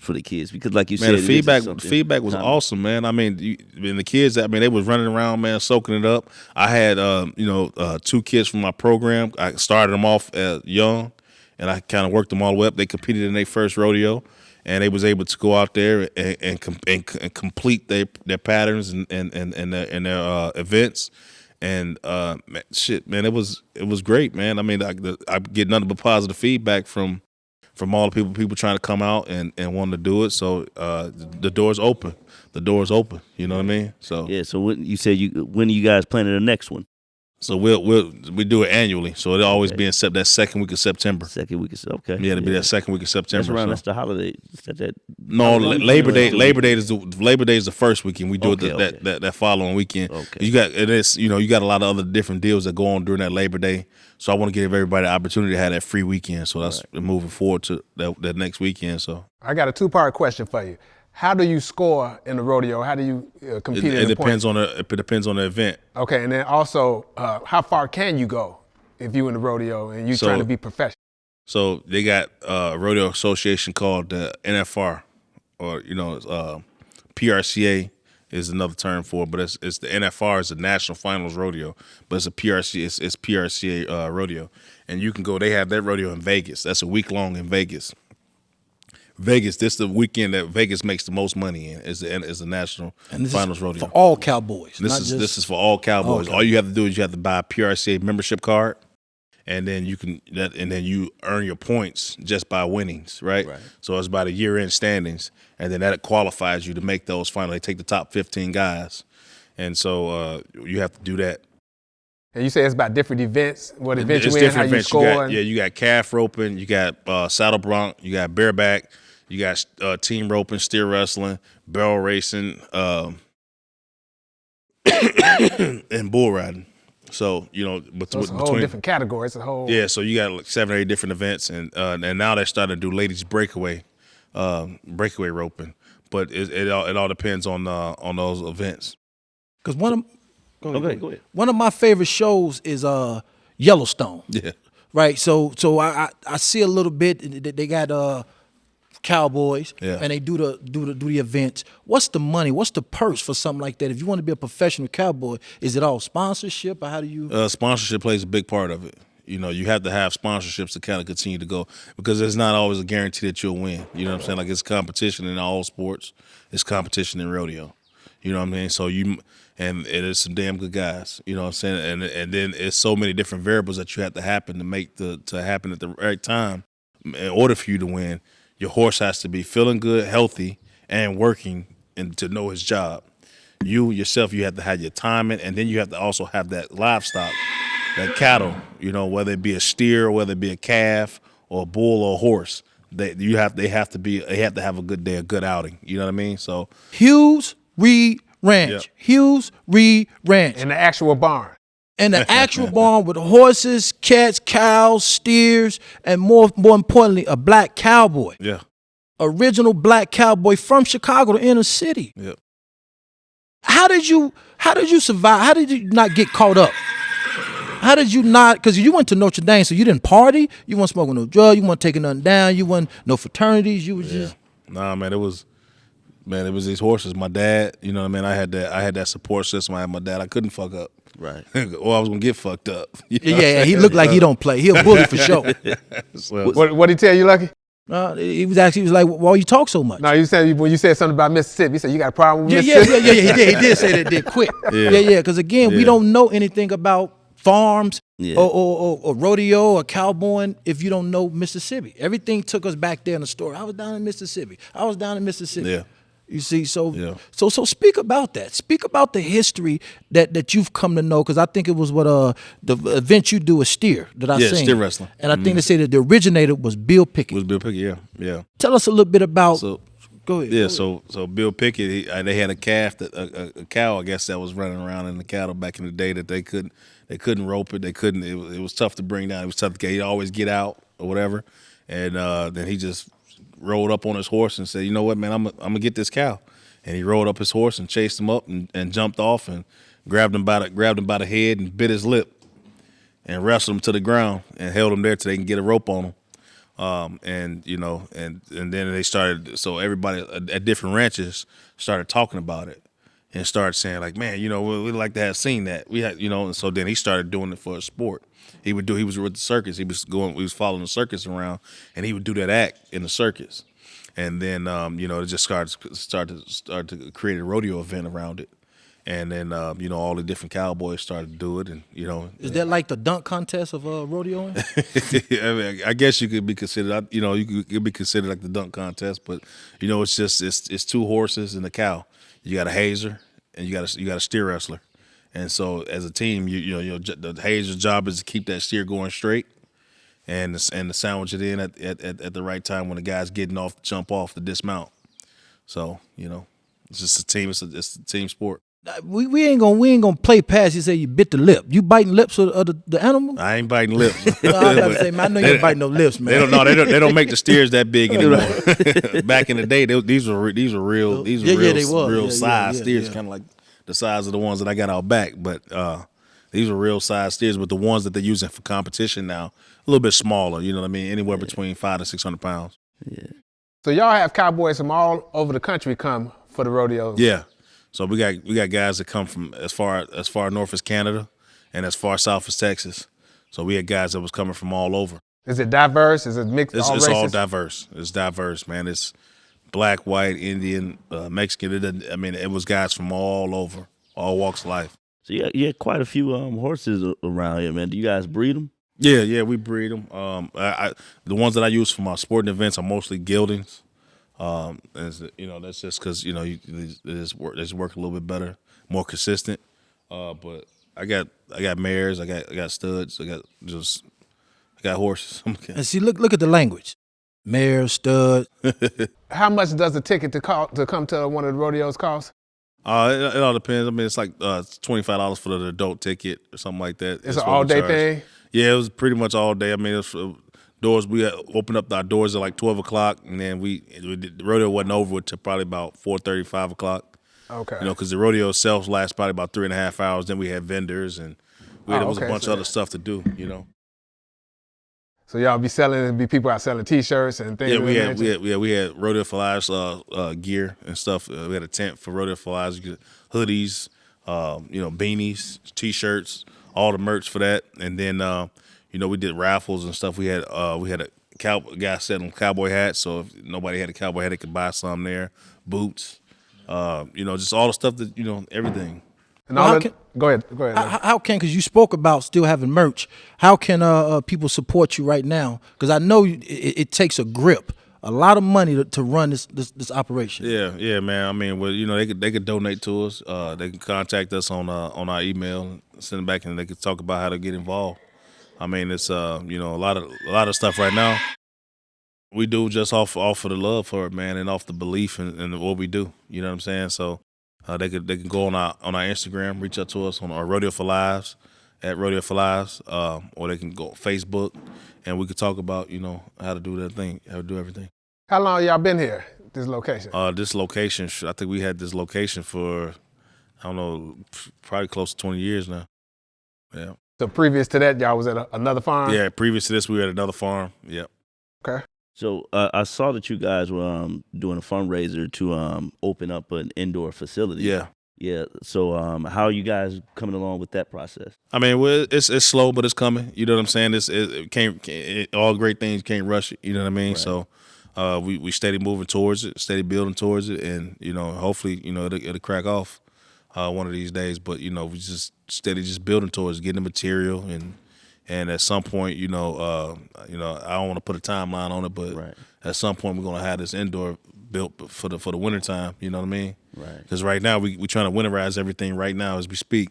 for the kids? Because like you said, the feedback was awesome, man. I mean, the kids, they was running around, man, soaking it up. I had 2 kids from my program. I started them off young, and I kind of worked them all the way up. They competed in their first rodeo. And they was able to go out there and complete their patterns and their events, and man, it was great, man. I mean, I get nothing but positive feedback from from all the people trying to come out and want to do it. So the door's open. The door's open. You know what I mean? So Yeah. So when you said when are you guys planning the next one? So we do it annually. So it'll always be in that second week of September. Second week is okay. Yeah, it'll be that second week of September. That's around. so. That's the holiday. That No, Labor Day. Labor Day is the first weekend. We do Okay, it that following weekend. Okay. You got you got a lot of other different deals that go on during that Labor Day. So I want to give everybody the opportunity to have that free weekend. So that's moving forward to that next weekend. So I got a 2-part question for you. How do you score in the rodeo? How do you compete in it the depends points? it depends on the event. Okay, and then also, how far can you go if you in the rodeo and you trying to be professional? So they got a rodeo association called the NFR, or PRCA is another term for it, but it's the NFR is the National Finals Rodeo, but it's a PRCA it's PRCA rodeo, and you can go. They have that rodeo in Vegas. That's a week long in Vegas. This is the weekend that Vegas makes the most money in is the National Finals Rodeo. For all Cowboys. This is for all Cowboys. All you have to do is you have to buy a PRCA membership card, and then you earn your points just by winnings, right? So it's by the year-end standings, and then that qualifies you to make those finals. They take the top 15 guys, and so you have to do that. And you say it's about different events. What event you It's win, different how you events. score. You got calf roping, you got saddle bronc, you got bareback, you got team roping, steer wrestling, barrel racing, and bull riding. So So it's a whole different category. It's a whole. Yeah, so you got like 7 or 8 different events, and now they're starting to do ladies breakaway roping. But it all depends on those events. Because Go ahead. one of my favorite shows is Yellowstone. Yeah. Right. So I see a little bit. They got Cowboys, and they do the events. What's the money? What's the purse for something like that? If you want to be a professional cowboy, is it all sponsorship, or how do you? Sponsorship plays a big part of it. You have to have sponsorships to kind of continue to go, because it's not always a guarantee that you'll win. You know what I'm saying? Like, it's competition in all sports. It's competition in rodeo. You know what I mean? So and it is some damn good guys. You know what I'm saying? And then it's so many different variables that you have to happen to make to happen at the right time in order for you to win. Your horse has to be feeling good, healthy, and working, and to know his job. You yourself, you have to have your timing, and then you have to also have that livestock, that cattle. Whether it be a steer, or whether it be a calf, or a bull, or a horse. They have to have a good day, a good outing. You know what I mean? So Hughes Reed Ranch. Yep. Hughes Reed Ranch. In the actual barn. And the actual barn with horses, cats, cows, steers, and more importantly, a black cowboy. yeah, Original black cowboy from Chicago, the inner city. yeah. How did you survive? How did you not get caught up? How did you not? Because you went to Notre Dame, so you didn't party. You weren't smoking no drugs. You weren't taking nothing down. You weren't no fraternities. You was just. Nah, man, it was these horses. My dad, you know what I mean? I had that support system. I had my dad. I couldn't fuck up. Right. Or I was gonna get fucked up. Yeah, he looked like he don't play. He a bully for sure. So, What did he tell you, Lucky? He was like, why you talk so much? No, you said when you said something about Mississippi, you said you got a problem with Yeah, Mississippi. he did say that. Did quick. Yeah. Because again, we don't know anything about farms or rodeo or cowboying if you don't know Mississippi. Everything took us back there in the story. I was down in Mississippi. Yeah. You see, so speak about that. Speak about the history that you've come to know, because I think it was what the event you do is steer that I seen. Steer wrestling. And I think they say that the originator was Bill Pickett. Yeah. Tell us a little bit about. Go ahead. Yeah, so Bill Pickett, they had a calf a cow, I guess, that was running around in the cattle back in the day that they couldn't rope it. It was tough to bring down. It was tough to get. He'd always get out or whatever, and then he just rolled up on his horse and said, "You know what, man? I'm gonna get this cow." And he rolled up his horse and chased him up and jumped off and grabbed him by the head and bit his lip and wrestled him to the ground and held him there till they can get a rope on him. And then they started. So everybody at different ranches started talking about it and started saying like, "Man, we'd like to have seen that." We had, And so then he started doing it for a sport. He was with the circus. He was following the circus around, and he would do that act in the circus. And then it just started to create a rodeo event around it. And then you know, all the different cowboys started to do it, and you know, Is that like the dunk contest of rodeoing? I mean, I guess you could be considered, you know, you could be considered like the dunk contest, but you know, it's just it's 2 horses and a cow. You got a hazer and you got a steer wrestler, and so as a team, the hazer's job is to keep that steer going straight, and to sandwich it in at the right time when the guy's getting off, jump off to dismount. So you know, it's just a team. It's a team sport. We ain't gonna play past. You say you bit the lip. You biting lips of the animal? I ain't biting lips. No, I was about to say, man, I know you ain't biting no lips, man. They don't make the steers that big anymore. Back in the day, these were real size steers, kind of like the size of the ones that I got out back. But these were real size steers. But the ones that they're using for competition now, a little bit smaller. You know what I mean? Anywhere between 500 to 600 pounds. Yeah. So y'all have cowboys from all over the country come for the rodeos. Yeah. So we got guys that come from as far north as Canada and as far south as Texas. So we had guys that was coming from all over. Is it diverse? Is it mixed? It's all diverse. It's diverse, man. It's black, white, Indian, Mexican. It was guys from all over, all walks of life. So you had quite a few horses around here, man. Do you guys breed them? Yeah, we breed them. The ones that I use for my sporting events are mostly geldings. You know, that's just because, you know, they just work a little bit better, more consistent. But I got mares, I got studs, I got horses. And see, look at the language. Mare, stud. How much does the ticket to come to one of the rodeos cost? It all depends. I mean, it's like $25 for the adult ticket or something like that. It's an all-day thing? Yeah, it was pretty much all day. I mean, doors, we opened up our doors at like 12 o'clock, and then the rodeo wasn't over until probably about 4:30, 5 o'clock. Okay. You know, because the rodeo itself lasts probably about 3.5 hours. Then we had vendors, and there was a bunch of other stuff to do, you know. So y'all be people out selling T-shirts and things. Yeah, we had Rodeo for Lives gear and stuff. We had a tent for Rodeo for Lives, hoodies, you know, beanies, T-shirts, all the merch for that, and then you know, we did raffles and stuff. We had a guy selling cowboy hats, so if nobody had a cowboy hat, they could buy some there. Boots, you know, just all the stuff that, you know, everything. And go ahead. How can, because you spoke about still having merch, how can people support you right now? Because I know it takes a grip, a lot of money to run this operation. Yeah, man. I mean, well, you know, they could donate to us. They can contact us on our email, send it back, and they could talk about how to get involved. I mean, it's you know, a lot of stuff right now we do just off of the love for it, man, and off the belief in what we do. You know what I'm saying? So they can go on our Instagram, reach out to us on our Rodeo for Lives at Rodeo for Lives, or they can go on Facebook, and we could talk about, you know, how to do that thing, how to do everything. How long y'all been here? This location? This location, I think we had this location for, I don't know, probably close to 20 years now. Yeah. So previous to that, y'all was at another farm? Yeah, previous to this, we were at another farm. Yep. Okay. So I saw that you guys were doing a fundraiser to open up an indoor facility. Yeah. Yeah. So how are you guys coming along with that process? I mean, well, it's slow, but it's coming. You know what I'm saying? All great things can't rush it. You know what I mean? Right. So we steady moving towards it, steady building towards it, and, you know, hopefully, you know, it'll crack off one of these days. But, you know, we just steady building towards getting the material, and at some point, you know, I don't want to put a timeline on it, but Right. at some point we're gonna have this indoor built for the winter time. You know what I mean? Right. Because right now we trying to winterize everything right now as we speak,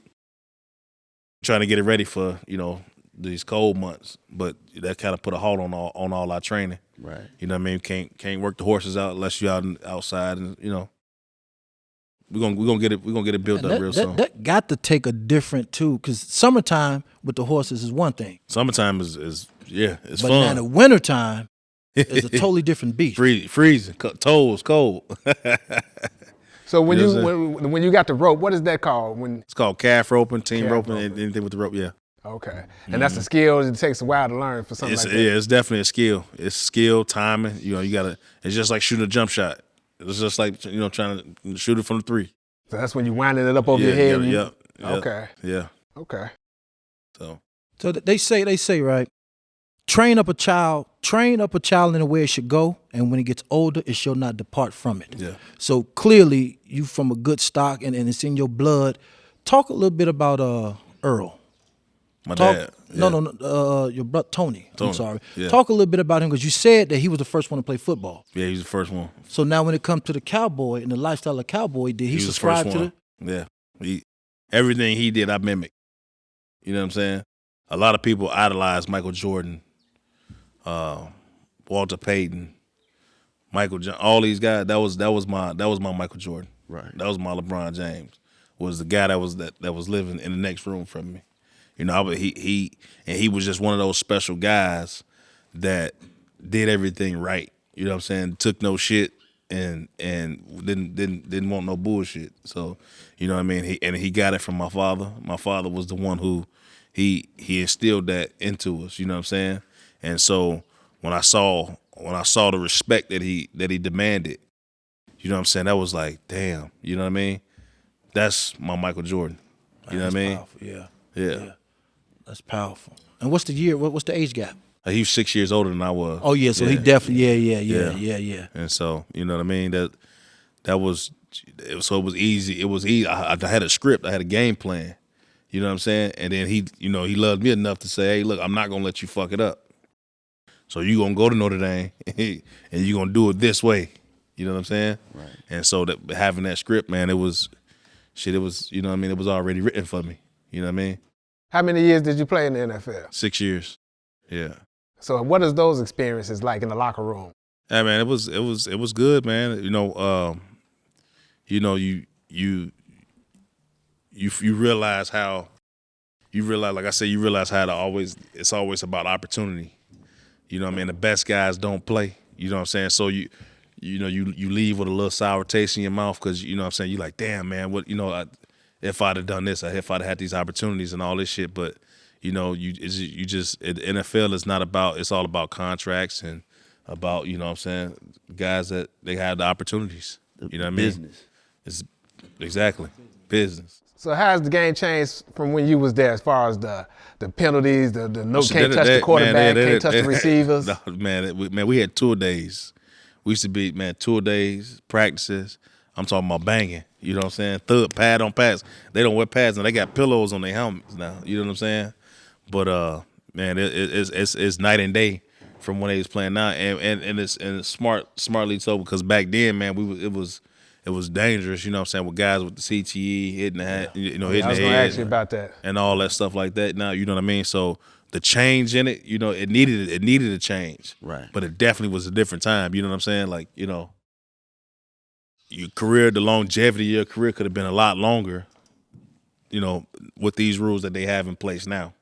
trying to get it ready for, you know, these cold months. But that kind of put a halt on all our training. Right. You know what I mean? Can't work the horses out unless you're outside, and, you know. We're gonna get it built up real soon. That got to take a different too, because summertime with the horses is one thing. Summertime is But fun. now the wintertime is a totally different beast. Freezing, toes cold. So when You know when you got the rope, what is that called? It's called calf roping, team Calf roping, roping. anything with the rope. Yeah. Okay. And that's a skill. It takes a while to learn for something like that. Yeah, it's definitely a skill. It's skill, timing. You know, it's just like shooting a jump shot. It's just like, you know, trying to shoot it from the 3. So that's when you winding it up over your head. Yeah. Okay. Yeah. Okay. So So they say right, train up a child in the way it should go, and when it gets older, it shall not depart from it. Yeah. So clearly, you from a good stock, and it's in your blood. Talk a little bit about Earl. My dad. No, yeah. no, your brother Tony. I'm Tony, sorry. yeah. Talk a little bit about him, because you said that he was the first one to play football. Yeah, he's the first one. So now, when it comes to the Cowboy and the lifestyle of Cowboy, did he was the subscribe first to one. the? Yeah. Everything he did, I mimicked. You know what I'm saying? A lot of people idolize Michael Jordan, Walter Payton, Michael John, all these guys. That was my Michael Jordan. Right. That was my LeBron James. Was the guy that was living in the next room from me. You know, he was just one of those special guys that did everything right. You know what I'm saying? Took no shit and didn't want no bullshit. So, you know what I mean? He got it from my father. My father was the one who he instilled that into us, you know what I'm saying? And so when I saw the respect that he demanded, you know what I'm saying, that was like, damn, you know what I mean? That's my Michael Jordan. You know what I mean? Powerful. Yeah. Yeah. That's powerful. And what's the year? What's the age gap? He was 6 years older than I was. Oh yeah, so he definitely yeah. And so, you know what I mean? That was it was easy. It was easy. I had a script, I had a game plan. You know what I'm saying? And then he loved me enough to say, hey, look, I'm not gonna let you fuck it up. So you gonna go to Notre Dame and you gonna do it this way. You know what I'm saying? Right. And so that having that script, man, it was, you know what I mean? It was already written for me. You know what I mean? How many years did you play in the NFL? 6 years. Yeah. So what is those experiences like in the locker room? Yeah, man, it was good, man. You know, you realize how, like I said, you realize how it's always about opportunity. You know what I mean? The best guys don't play. You know what I'm saying? So you leave with a little sour taste in your mouth, because you know what I'm saying, you're like, damn, man, what, you know, if I'd have done this, if I'd have had these opportunities and all this shit. But you know, the NFL is not about, it's all about contracts and about, you know what I'm saying, guys that they have the opportunities. You know what I mean? Business. It's exactly business. So how has the game changed from when you was there, as far as the penalties, the no, can't touch the quarterback, can't touch the receivers? No, man, we had tour days. We used to be, man, tour days, practices. I'm talking about banging. You know what I'm saying? Thug, pad on pads. They don't wear pads now. They got pillows on their helmets now. You know what I'm saying? But man, it's night and day from when they was playing now, and it's smartly so, because back then, man, it was dangerous. You know what I'm saying? With guys with the CTE hitting the head, hitting the head. I was gonna ask you about that. And all that stuff like that. Now, you know what I mean? So the change in it, you know, it needed a change. Right. But it definitely was a different time. You know what I'm saying? Like, you know, your career, the longevity of your career could have been a lot longer, you know, with these rules that they have in place now.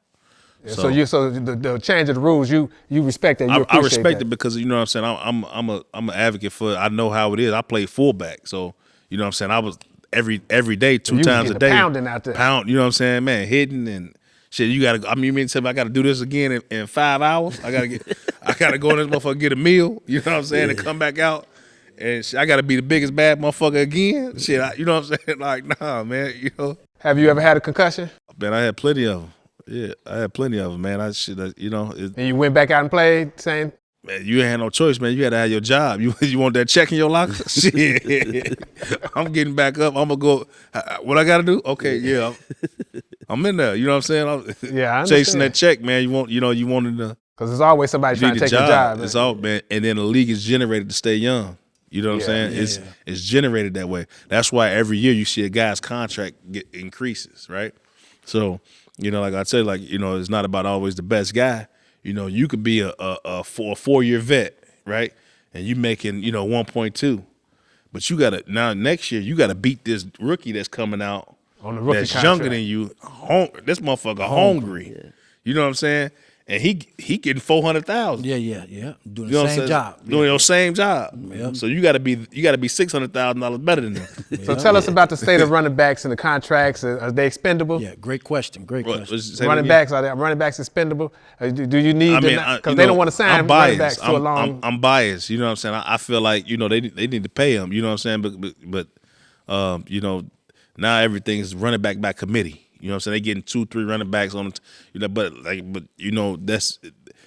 Yeah, so the change of the rules, you respect that. I respect it, because you know what I'm saying. I'm an advocate for. I know how it is. I played fullback, so you know what I'm saying. I was every day, two times a day, pounding out there. You know what I'm saying, man, hitting and shit. You gotta. I mean, you mean to tell me I gotta do this again in 5 hours? I gotta go in this motherfucker, get a meal. You know what I'm saying, and come back out. And shit, I gotta be the biggest bad motherfucker again. Shit, you know what I'm saying? Like, nah, man. You know. Have you ever had a concussion? Man, I had plenty of them. Yeah, I had plenty of them, man. You know. And you went back out and played, same? Man, you ain't had no choice, man. You had to have your job. You want that check in your locker? Shit. I'm getting back up. I'm going to go. What I got to do? Okay, yeah. I'm in there. You know what I'm saying? Yeah, I understand. Chasing that check, man. You wanted to. Because there's always somebody trying to take your job. It's all, man. And then the league is generated to stay young. You know what I'm saying? Yeah. It's generated that way. That's why every year you see a guy's contract increases, right? So, you know, like I said, like, you know, it's not about always the best guy. You know, you could be a 4-year vet, right? And you making, you know, 1.2. But you gotta, now next year, you gotta beat this rookie that's coming out on the rookie that's contract. younger than you. This motherfucker hungry. Yeah. You know what I'm saying? And he getting 400,000. Yeah. Doing the same job. Doing your same job. Yep. So you gotta be $600,000 better than them. So tell us about the state of running backs and the contracts. Are they expendable? Yeah, great question. Running backs expendable? Do you need because they don't want to sign running backs to a long. I'm biased. You know what I'm saying? I feel like, you know, they need to pay them. You know what I'm saying? But you know, now everything's running back by committee. You know what I'm saying? They getting 2-3 running backs on, you know, but you know,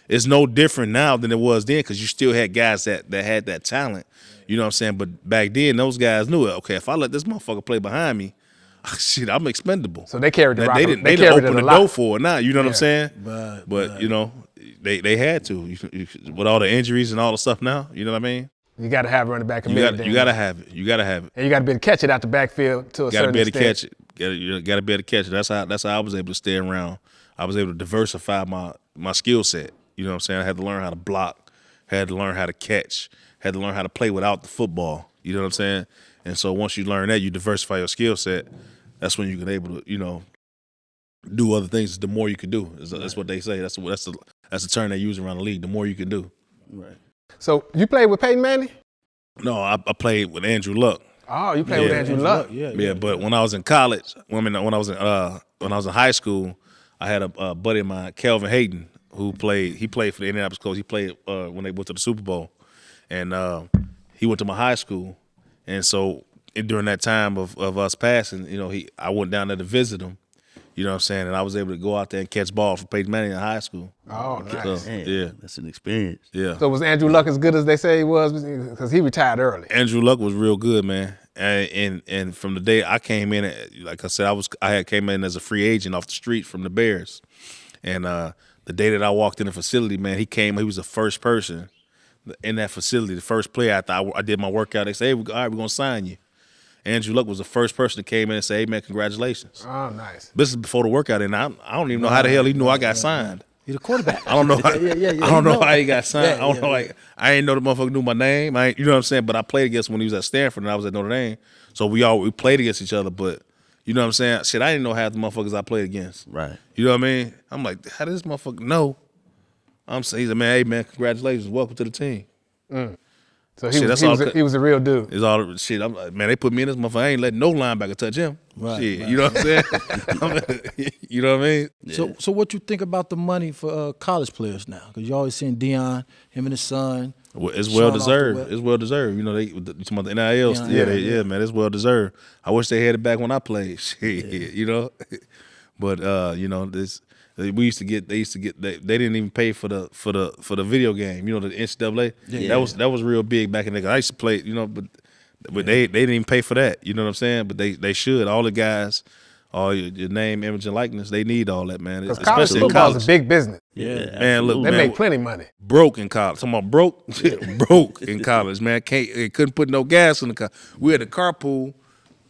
it's no different now than it was then because you still had guys that had that talent. You know what I'm saying? But back then, those guys knew it. Okay, if I let this motherfucker play behind me, shit, I'm expendable. So they carried the rock. They didn't open the door for it now. You know what I'm saying? But you know, they had to with all the injuries and all the stuff now. You know what I mean? You got to have running back. You got to have it. You got to have it. And you got to be able to catch it out the backfield to a certain extent. Got to be able to catch it. You got to be able to catch it. That's how I was able to stay around. I was able to diversify my skill set. You know what I'm saying? I had to learn how to block. Had to learn how to catch. Had to learn how to play without the football. You know what I'm saying? And so once you learn that, you diversify your skill set. That's when you can able to, do other things. The more you can do. That's what they say. That's the term they use around the league. The more you can do. Right. So you played with Peyton Manning? No, I played with Andrew Luck. Oh, you played with Andrew Luck? Yeah. But when I was in college, when I was in high school, I had a buddy of mine, Kelvin Hayden, who played for the Indianapolis Colts. He played when they went to the Super Bowl, and he went to my high school, and so during that time of us passing, I went down there to visit him. You know what I'm saying? And I was able to go out there and catch ball for Peyton Manning in high school. Oh, nice. So, yeah. That's an experience. Yeah. So was Andrew Luck as good as they say he was? Because he retired early. Andrew Luck was real good, man. And from the day I came in, like I said, I came in as a free agent off the street from the Bears. And the day that I walked in the facility, man, he was the first person in that facility, the first player after I did my workout. They say, hey, all right, we're going to sign you. Andrew Luck was the first person that came in and said, hey, man, congratulations. Oh, nice. This is before the workout, and I don't even know how the hell he knew I got signed. He's a quarterback. I don't know. I don't know how he got signed. Yeah, I don't know. Like I ain't know the motherfucker knew my name. You know what I'm saying? But I played against when he was at Stanford and I was at Notre Dame. So we played against each other. But you know what I'm saying? Shit, I didn't know half the motherfuckers I played against. Right. You know what I mean? I'm like, how does this motherfucker know? I'm saying, he's like, man, hey man, congratulations, welcome to the team. So he was a real dude. It's all shit. I'm like, man, they put me in this motherfucker. I ain't letting no linebacker touch him. Right, shit, right. you know what I'm saying? You know what I mean? Yeah. So what you think about the money for college players now? Because you always seeing Deion, him and his son. Well, it's Sean well off the deserved. whip. It's well deserved. You know, you talking about the NIL. Yeah, man, it's well deserved. I wish they had it back when I played. Shit, you know. But they didn't even pay for the video game. You know, the NCAA. Yeah. That was real big back in the day. I used to play. You know, but they didn't even pay for that. You know what I'm saying? But they should. All the guys, all your name, image, and likeness, they need all that, man. Because college Especially in football college. is a big business. Yeah. Man, look, They man, make plenty of money. broke in college. Talking about broke, broke in college, man. Couldn't put no gas in the car. We had to carpool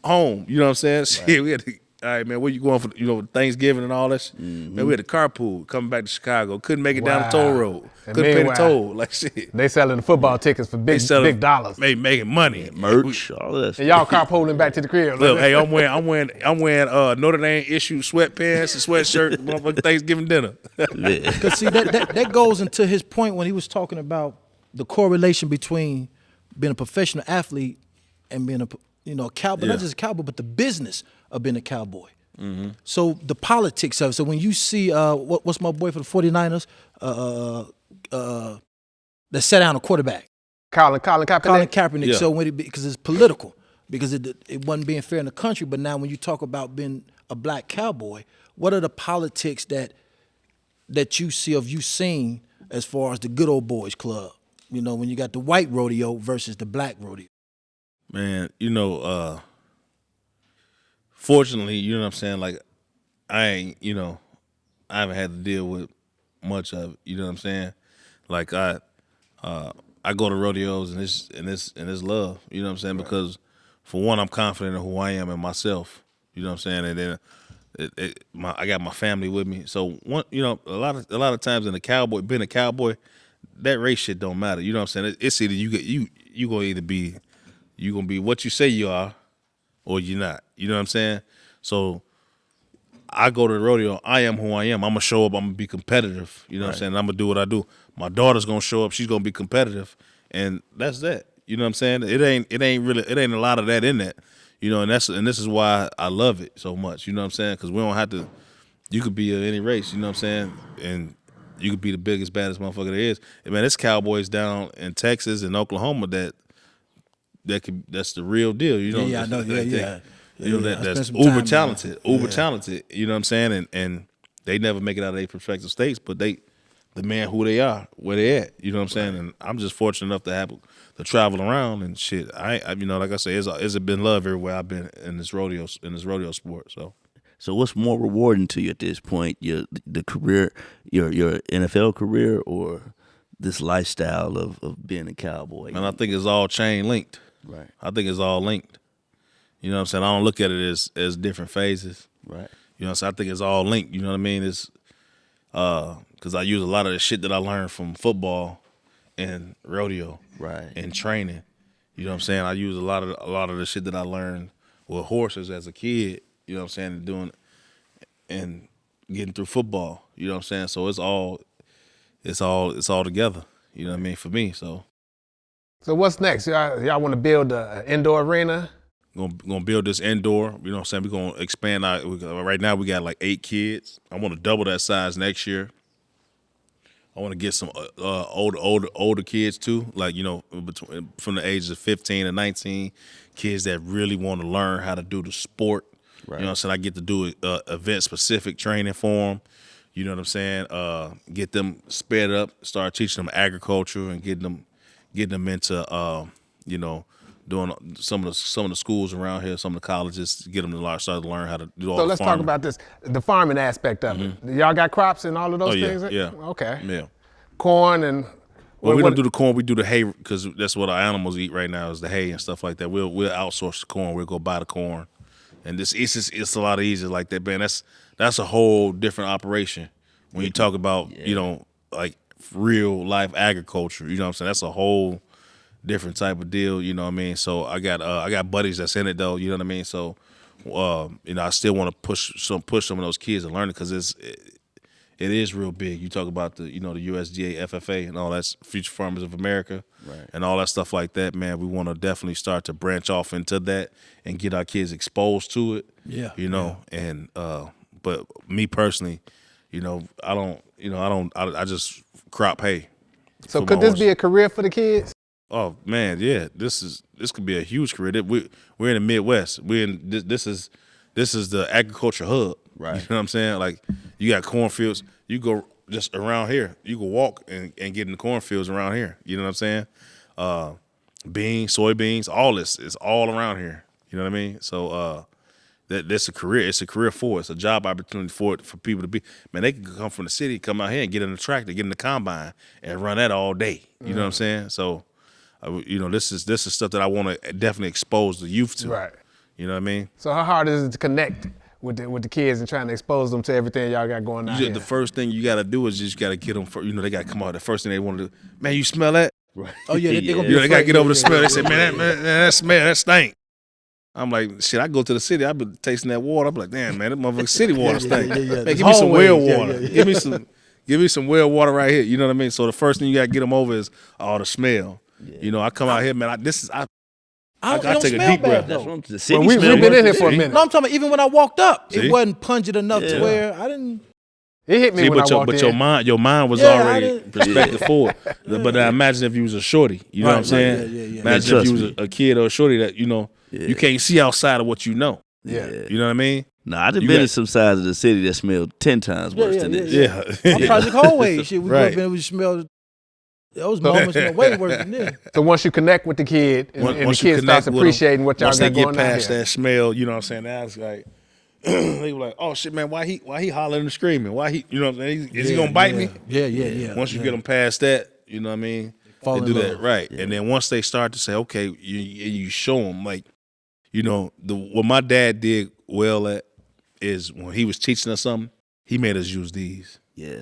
home. You know what I'm saying? Shit, we had to. All right, man. Where you going for? Thanksgiving and all that. Shit? Man, we had to carpool coming back to Chicago. Couldn't make it down the toll road. And Couldn't pay the meanwhile, toll. Like shit. They selling the football tickets for big dollars. Making money. Merch, all that. And y'all carpooling back to the crib. Look, hey, I'm wearing Notre Dame issue sweatpants and sweatshirt. Motherfucking Thanksgiving dinner. Because see, that goes into his point when he was talking about the correlation between being a professional athlete and being a cowboy, not just a cowboy, but the business of being a cowboy. Mm-hmm. So the politics of it. So when you see what's my boy for the 49ers that sat down a quarterback, Colin Kaepernick. Colin Kaepernick. Yeah. So because it's political, because it wasn't being fair in the country. But now when you talk about being a black cowboy, what are the politics that you see of you seen as far as the good old boys club? You know, when you got the white rodeo versus the black rodeo. Man, fortunately, you know what I'm saying? Like, I haven't had to deal with much of it. You know what I'm saying? Like I go to rodeos and it's love. You know what I'm saying? Because for one, I'm confident in who I am and myself. You know what I'm saying? And then I got my family with me. So a lot of times being a cowboy, that race shit don't matter. You know what I'm saying? It's either you gonna be what you say you are, or you're not. You know what I'm saying? So I go to the rodeo. I am who I am. I'm gonna show up. I'm gonna be competitive. You know what I'm saying? I'm gonna do what I do. My daughter's gonna show up. She's gonna be competitive, and that's that. You know what I'm saying? It ain't a lot of that in that. You know, and this is why I love it so much. You know what I'm saying? Because we don't have to. You could be any race. You know what I'm saying? And you could be the biggest, baddest motherfucker there is. And man, there's cowboys down in Texas and Oklahoma that's the real deal. You know? Yeah, I know. Yeah. That's uber talented. You know what I'm saying? And they never make it out of their prospective states, but they the man who they are, where they at. You know what I'm saying? And I'm just fortunate enough to travel around and shit. I you know, like I say, it's been love everywhere I've been in this rodeo sport. So what's more rewarding to you at this point? The career, your NFL career, or this lifestyle of being a cowboy? And I think it's all chain linked. Right. I think it's all linked. You know what I'm saying? I don't look at it as different phases. Right. You know what I'm saying? I think it's all linked. You know what I mean? It's because I use a lot of the shit that I learned from football and rodeo, Right. and training. You know what I'm saying? I use a lot of the shit that I learned with horses as a kid. You know what I'm saying? And doing and getting through football. You know what I'm saying? So it's all together. You know what I mean? For me, so what's next? Y'all want to build an indoor arena? gonna build this indoor. You know what I'm saying? We're gonna expand. Right now we got like 8 kids. I want to double that size next year. I want to get some older kids too, like, you know, from the ages of 15 and 19, kids that really want to learn how to do the sport. Right. You know what I'm saying? I get to do event-specific training for them. You know what I'm saying? Get them sped up, start teaching them agriculture, and getting them into you know, doing some of the schools around here, some of the colleges, to get them to start to learn how to do all the farming. So let's talk about this, the farming aspect of it. Y'all got crops and all of those Oh, yeah, things? yeah. Okay. Yeah. Corn and Well, we don't do the corn. We do the hay because that's what our animals eat right now is the hay and stuff like that. We'll outsource the corn. We'll go buy the corn, and it's a lot easier like that, man. That's a whole different operation when you talk about you know, like real life agriculture. You know what I'm saying? That's a whole different type of deal. You know what I mean? So I got buddies that's in it though. You know what I mean? So you know, I still want to push some of those kids to learn it because it is real big. You talk about the USDA, FFA, and all that's Future Farmers of America, Right. and all that stuff like that, man. We want to definitely start to branch off into that and get our kids exposed to it. Yeah. You know, and but me personally, you know, I just crop hay. So for could my this horse. be a career for the kids? Oh man, yeah. This could be a huge career. We're in the Midwest. This is the agriculture hub. Right. You know what I'm saying? Like you got cornfields. You go just around here. You can walk and get in the cornfields around here. You know what I'm saying? Beans, soybeans, all this is all around here. You know what I mean? So that's a career. It's a career for it. It's a job opportunity for people to be. Man, they can come from the city, come out here and get in the tractor, get in the combine, and run that all day. You know what I'm saying? So, you know, this is stuff that I want to definitely expose the youth to. Right. You know what I mean? So how hard is it to connect with the kids and trying to expose them to everything y'all got going on here? The first thing you got to do is just got to get them. You know, they got to come out. The first thing they want to do, man, you smell that? Right. Oh yeah, they're gonna You know, be. they got to afraid. get over the Yeah, smell. yeah, They say, man, that smell, that stink. I'm like, shit, I go to the city, I've been tasting that water. I'm like, damn, man, that motherfucking city water stink. yeah. Man, There's give me some well hallways. Yeah, water. yeah, yeah. Give me some well water right here. You know what I mean? So the first thing you got to get them over is all the smell. Yeah. You know, I come out here, man, I I it don't take a smell deep bad, breath. though. That's what the city Well, we've smell been in worse here for a than- minute. No, I'm talking about even when I walked up, See? it wasn't pungent enough to Yeah. where I didn't. It hit me See, when but I walked in. your mind was Yeah, I already didn't- perspective for it. But now imagine if you was a shorty. You know what I'm Right, saying? right, yeah. Imagine Yeah, if you trust was a kid or a shorty that, you know, you can't see outside of what you know. Yeah. You know what I mean? No, I done You been got- in some sides of the city that smelled 10 times worse than this. Yeah. My Project Hallway shit. We Right. grew up in, we smelled. Those moments smell way worse than this. So once you connect with the kid and the Once you kid connect starts with 'em, appreciating what y'all once they got get going on past here. that smell, you know what I'm saying? Now it's like they were like, oh shit, man, why he hollering and screaming? Why he, you know what I'm saying? Is he gonna bite me? Yeah. Once you get them past that, you know what I mean? Fall They in do love. that right, and then once they start to say, okay, you show them like, you know, what my dad did well at is when he was teaching us something, he made us use these. Yeah.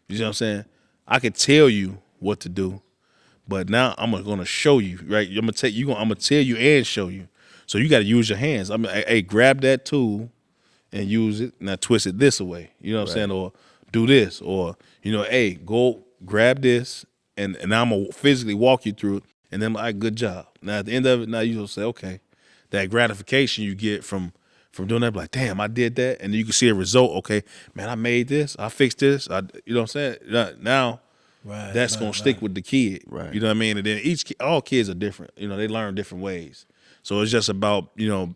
You know what I'm saying? I could tell you what to do, but now I'm gonna show you, right? I'm gonna tell you and show you. So you got to use your hands. I mean, hey, grab that tool and use it. Now twist it this way. You know what I'm saying? Or do this. Or, you know, hey, go grab this, and now I'm gonna physically walk you through it. And then I'm like, good job. Now at the end of it, now you will say, okay, that gratification you get from doing that, like, damn, I did that, and then you can see a result. Okay, man, I made this, I fixed this. You know what I'm saying? Now. Right, That's gonna stick with the kid, Right. You know what I mean? And then all kids are different. You know, they learn different ways. So it's just about being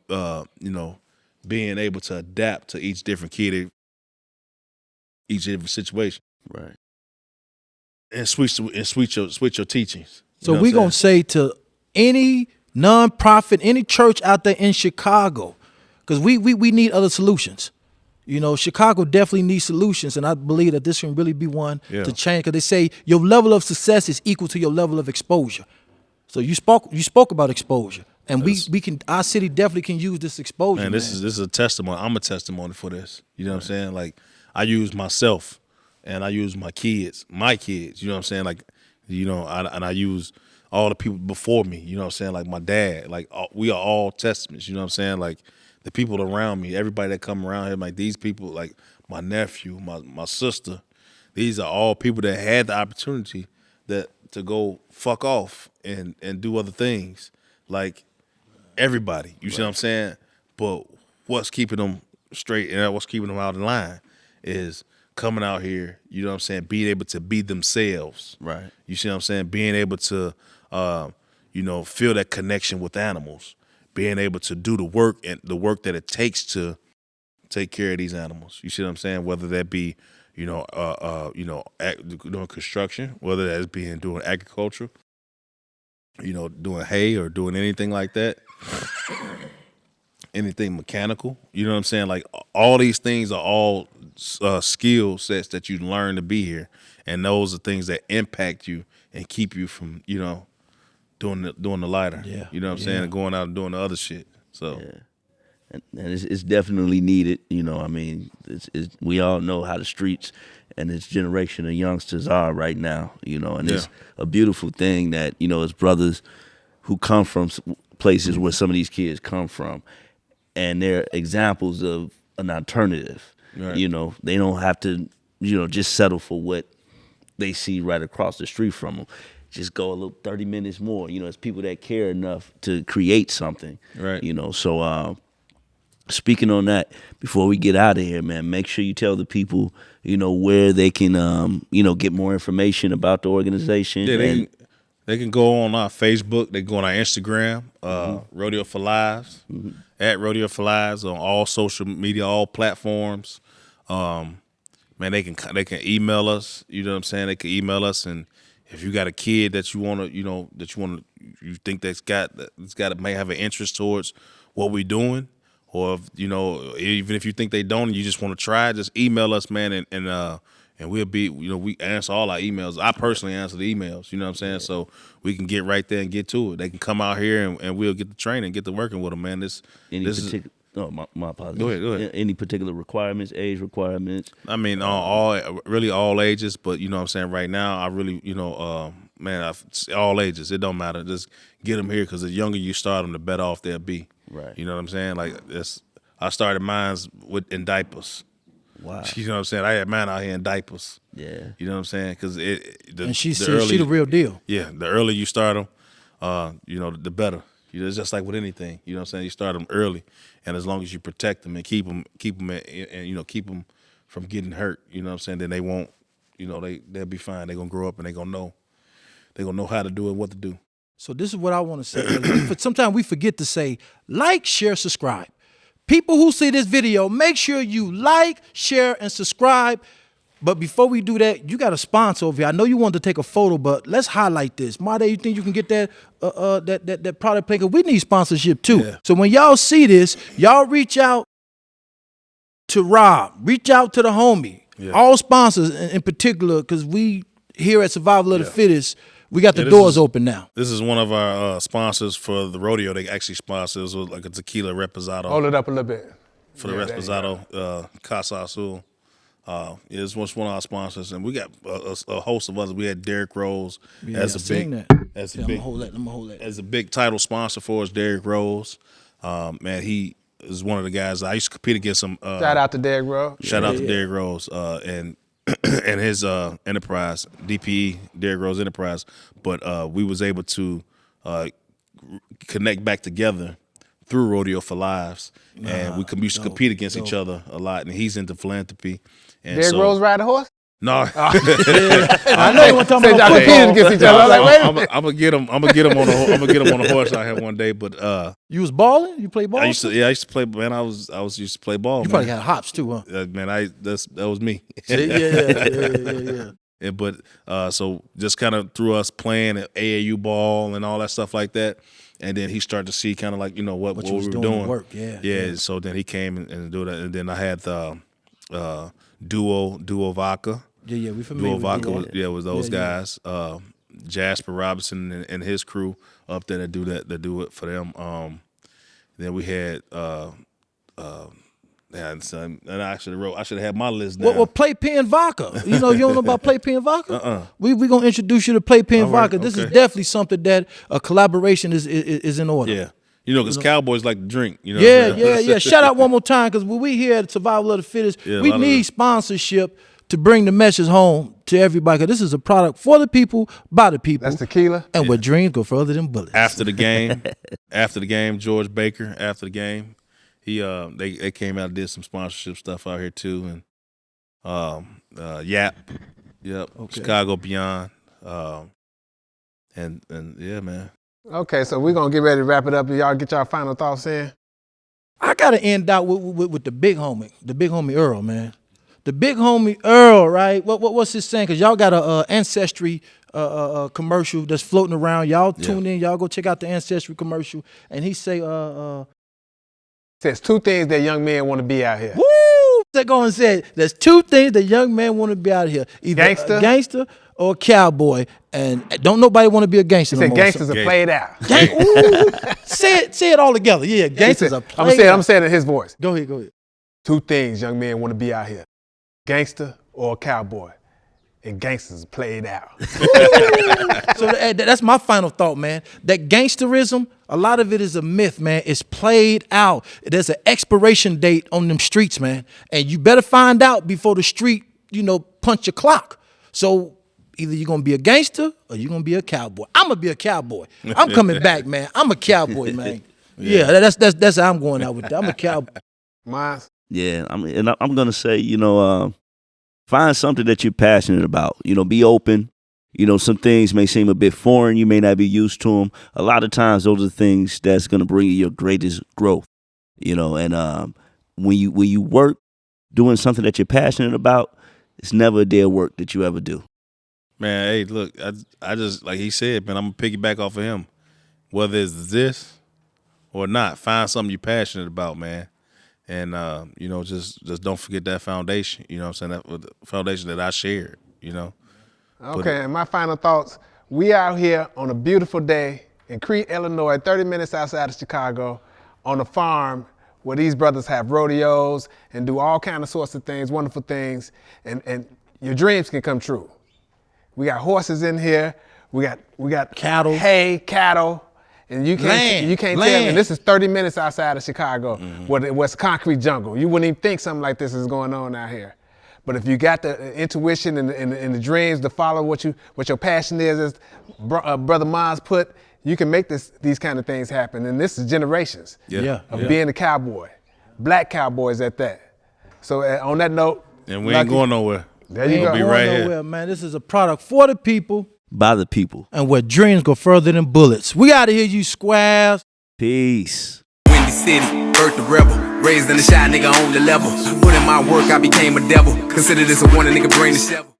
able to adapt to each different kid, each different situation. Right. and switch your teachings. So we're going to say to any nonprofit, any church out there in Chicago, because we need other solutions. You know, Chicago definitely needs solutions, and I believe that this can really be one to change. Because they say your level of success is equal to your level of exposure. So you spoke about exposure, and we can, our city definitely can use this exposure. Man, this is a testimony. I'm a testimony for this. You know what I'm saying? Like, I use myself, and I use my kids. You know what I'm saying? Like, you know, I use all the people before me. You know what I'm saying? Like my dad. Like, we are all testaments. You know what I'm saying? Like, the people around me, everybody that come around here, like these people, like my nephew, my sister, these are all people that had the opportunity to go fuck off and do other things. Like everybody, you see what I'm saying? But what's keeping them straight and what's keeping them out of line is coming out here, you know what I'm saying, being able to be themselves. Right. You see what I'm saying? Being able to, you know, feel that connection with animals. Being able to do the work and the work that it takes to take care of these animals. You see what I'm saying? Whether that be, doing construction, whether that's doing agriculture, you know, doing hay or doing anything like that, anything mechanical. You know what I'm saying? Like all these things are all skill sets that you learn to be here, and those are things that impact you and keep you from, you know, doing the lighter, you know what I'm saying, and going out and doing the other shit. So, and it's definitely needed. You know, I mean, we all know how the streets and this generation of youngsters are right now. You know, and it's a beautiful thing that, you know, as brothers who come from places where some of these kids come from, and they're examples of an alternative. Right. You know, they don't have to, you know, just settle for what they see right across the street from them. Just go a little 30 minutes more. You know, it's people that care enough to create something. Right. You know, so speaking on that, before we get out of here, man, make sure you tell the people, you know, where they can, you know, get more information about the organization. Yeah, they can go on our Facebook. They can go on our Instagram, Rodeo for Lives, at Rodeo for Lives on all social media, all platforms. Man, they can email us. You know what I'm saying? They can email us, and if you got a kid that you want to, you think may have an interest towards what we're doing, or if, you know, even if you think they don't and you just want to try, just email us, man, and we'll be, you know, we answer all our emails. I personally answer the emails, you know what I'm saying? So we can get right there and get to it. They can come out here and we'll get the training, get to working with them, man. My apologies. Go ahead. Any particular requirements, age requirements? I mean, all ages, but you know what I'm saying, right now, I really, you know, all ages. It don't matter. Just get them here, because the younger you start them, the better off they'll be. Right. You know what I'm saying? Like, I started mine in diapers. Wow. You know what I'm saying? I had mine out here in diapers. Yeah. You know what I'm saying? Because and she the real deal. Yeah. The earlier you start them, you know, the better. You know, it's just like with anything. You know what I'm saying? You start them early, and as long as you protect them and keep them and you know, keep them from getting hurt. You know what I'm saying? Then they won't. You know, they'll be fine. They're gonna grow up and they're gonna know how to do it, what to do. So this is what I want to say. Sometimes we forget to say like, share, subscribe. People who see this video, make sure you like, share, and subscribe. But before we do that, you got a sponsor over here. I know you wanted to take a photo, but let's highlight this. Made, you think you can get that that product play? Because we need sponsorship too. Yeah. So when y'all see this, y'all reach out to Rob, reach out to the homie. Yeah. All sponsors in particular, because we here at Survival of the Fittest, we got the doors open now. This is one of our sponsors for the rodeo. They actually sponsor us with like a tequila reposado. Hold it up a little bit. For the reposado, Casa Azul. It's one of our sponsors, and we got a host of others. We had Derrick Rose as a big title sponsor for us. Derrick Rose, man, he is one of the guys I used to compete against him. Shout out to Derrick Rose. Shout out to Derrick Rose, and and his enterprise, DPE, Derrick Rose Enterprise. But we was able to connect back together through Rodeo for Lives, and we used to compete against each other a lot. And he's into philanthropy. And Derrick Rose ride a horse? No, I know you want to talk about football against each other. I'm like, wait a minute. I'm gonna get him on a horse out here one day. But you was balling? You play ball? I used to play. Man, I used to play ball. You probably had hops too, huh? Man, that was me. Yeah. So just kind of through us playing at AAU ball and all that stuff like that, and then he started to see kind of like what we were doing. Work, yeah. So then he came and do that, and then I had the Duo Vodka. Yeah, we familiar. Duo Vodka, with was those guys. Jasper Robinson and his crew up there that do it for them. Then we had and I should have had my list now. Well, Playpen Vodka. You don't know about Playpen Vodka? We gonna introduce you to Playpen Vodka. This is definitely something that a collaboration is in order. Yeah. Because Cowboys like to drink. Yeah. Shout out one more time, because when we here at Survival of the Fittest, we need sponsorship to bring the message home to everybody. 'Cause this is a product for the people, by the people. That's tequila. And where dreams go further than bullets. After the game, George Baker, after the game, they came out and did some sponsorship stuff out here too, and Yap, Chicago Beyond, and yeah, man. Okay, so we're gonna get ready to wrap it up. Y'all get y'all final thoughts in. I gotta end out with the big homie Earl, man. The big homie Earl, right? What's his saying? Because y'all got a Ancestry commercial that's floating around. Y'all tune in. Y'all go check out the Ancestry commercial. And he say, says 2 things that young men want to be out here. woo! They go and say, there's 2 things that young men want to be out here. Either a gangster or a cowboy. And don't nobody want to be a gangster He no said more. gangsters are played out. Ooh, say it all together. Yeah, gangsters are played out. I'm saying it in his voice. Go ahead. 2 things young men want to be out here. Gangster or a cowboy. And gangsters played out. So that's my final thought, man. That gangsterism, a lot of it is a myth, man. It's played out. There's an expiration date on them streets, man. And you better find out before the street, punch your clock. So either you're going to be a gangster or you're going to be a cowboy. I'm going to be a cowboy. I'm coming back, man. I'm a cowboy, man. Yeah, that's how I'm going out with that. I'm a cowboy. Monz? Yeah, I'm gonna say, find something that you're passionate about. Be open. Some things may seem a bit foreign. You may not be used to them. A lot of times, those are the things that's gonna bring you your greatest growth. And when you work doing something that you're passionate about, it's never a day of work that you ever do. Man, hey, look, I just, like he said, man, I'm gonna piggyback off of him. Whether it's this or not, find something you're passionate about, man. And just don't forget that foundation. You know what I'm saying? That the foundation that I shared. Okay, and my final thoughts. We out here on a beautiful day in Crete, Illinois, 30 minutes outside of Chicago, on a farm where these brothers have rodeos and do all kind of sorts of things, wonderful things, and your dreams can come true. We got horses in here. We got cattle, hay, cattle. And you can't tell me, this is 30 minutes outside of Chicago, where it's concrete jungle. You wouldn't even think something like this is going on out here. But if you got the intuition and the dreams to follow what your passion is, as Brother Monz put, you can make these kind of things happen. And this is generations of being a cowboy, black cowboys at that. So on that note, and we ain't going nowhere. There you go. Be right here, man. This is a product for the people. By the people. And where dreams go further than bullets. We out of here, you squares. Peace. Windy City, birth the rebel. Raised in the shy, nigga on the level. Put in my work, I became a devil. Consider this a warning, nigga, bring the shovel.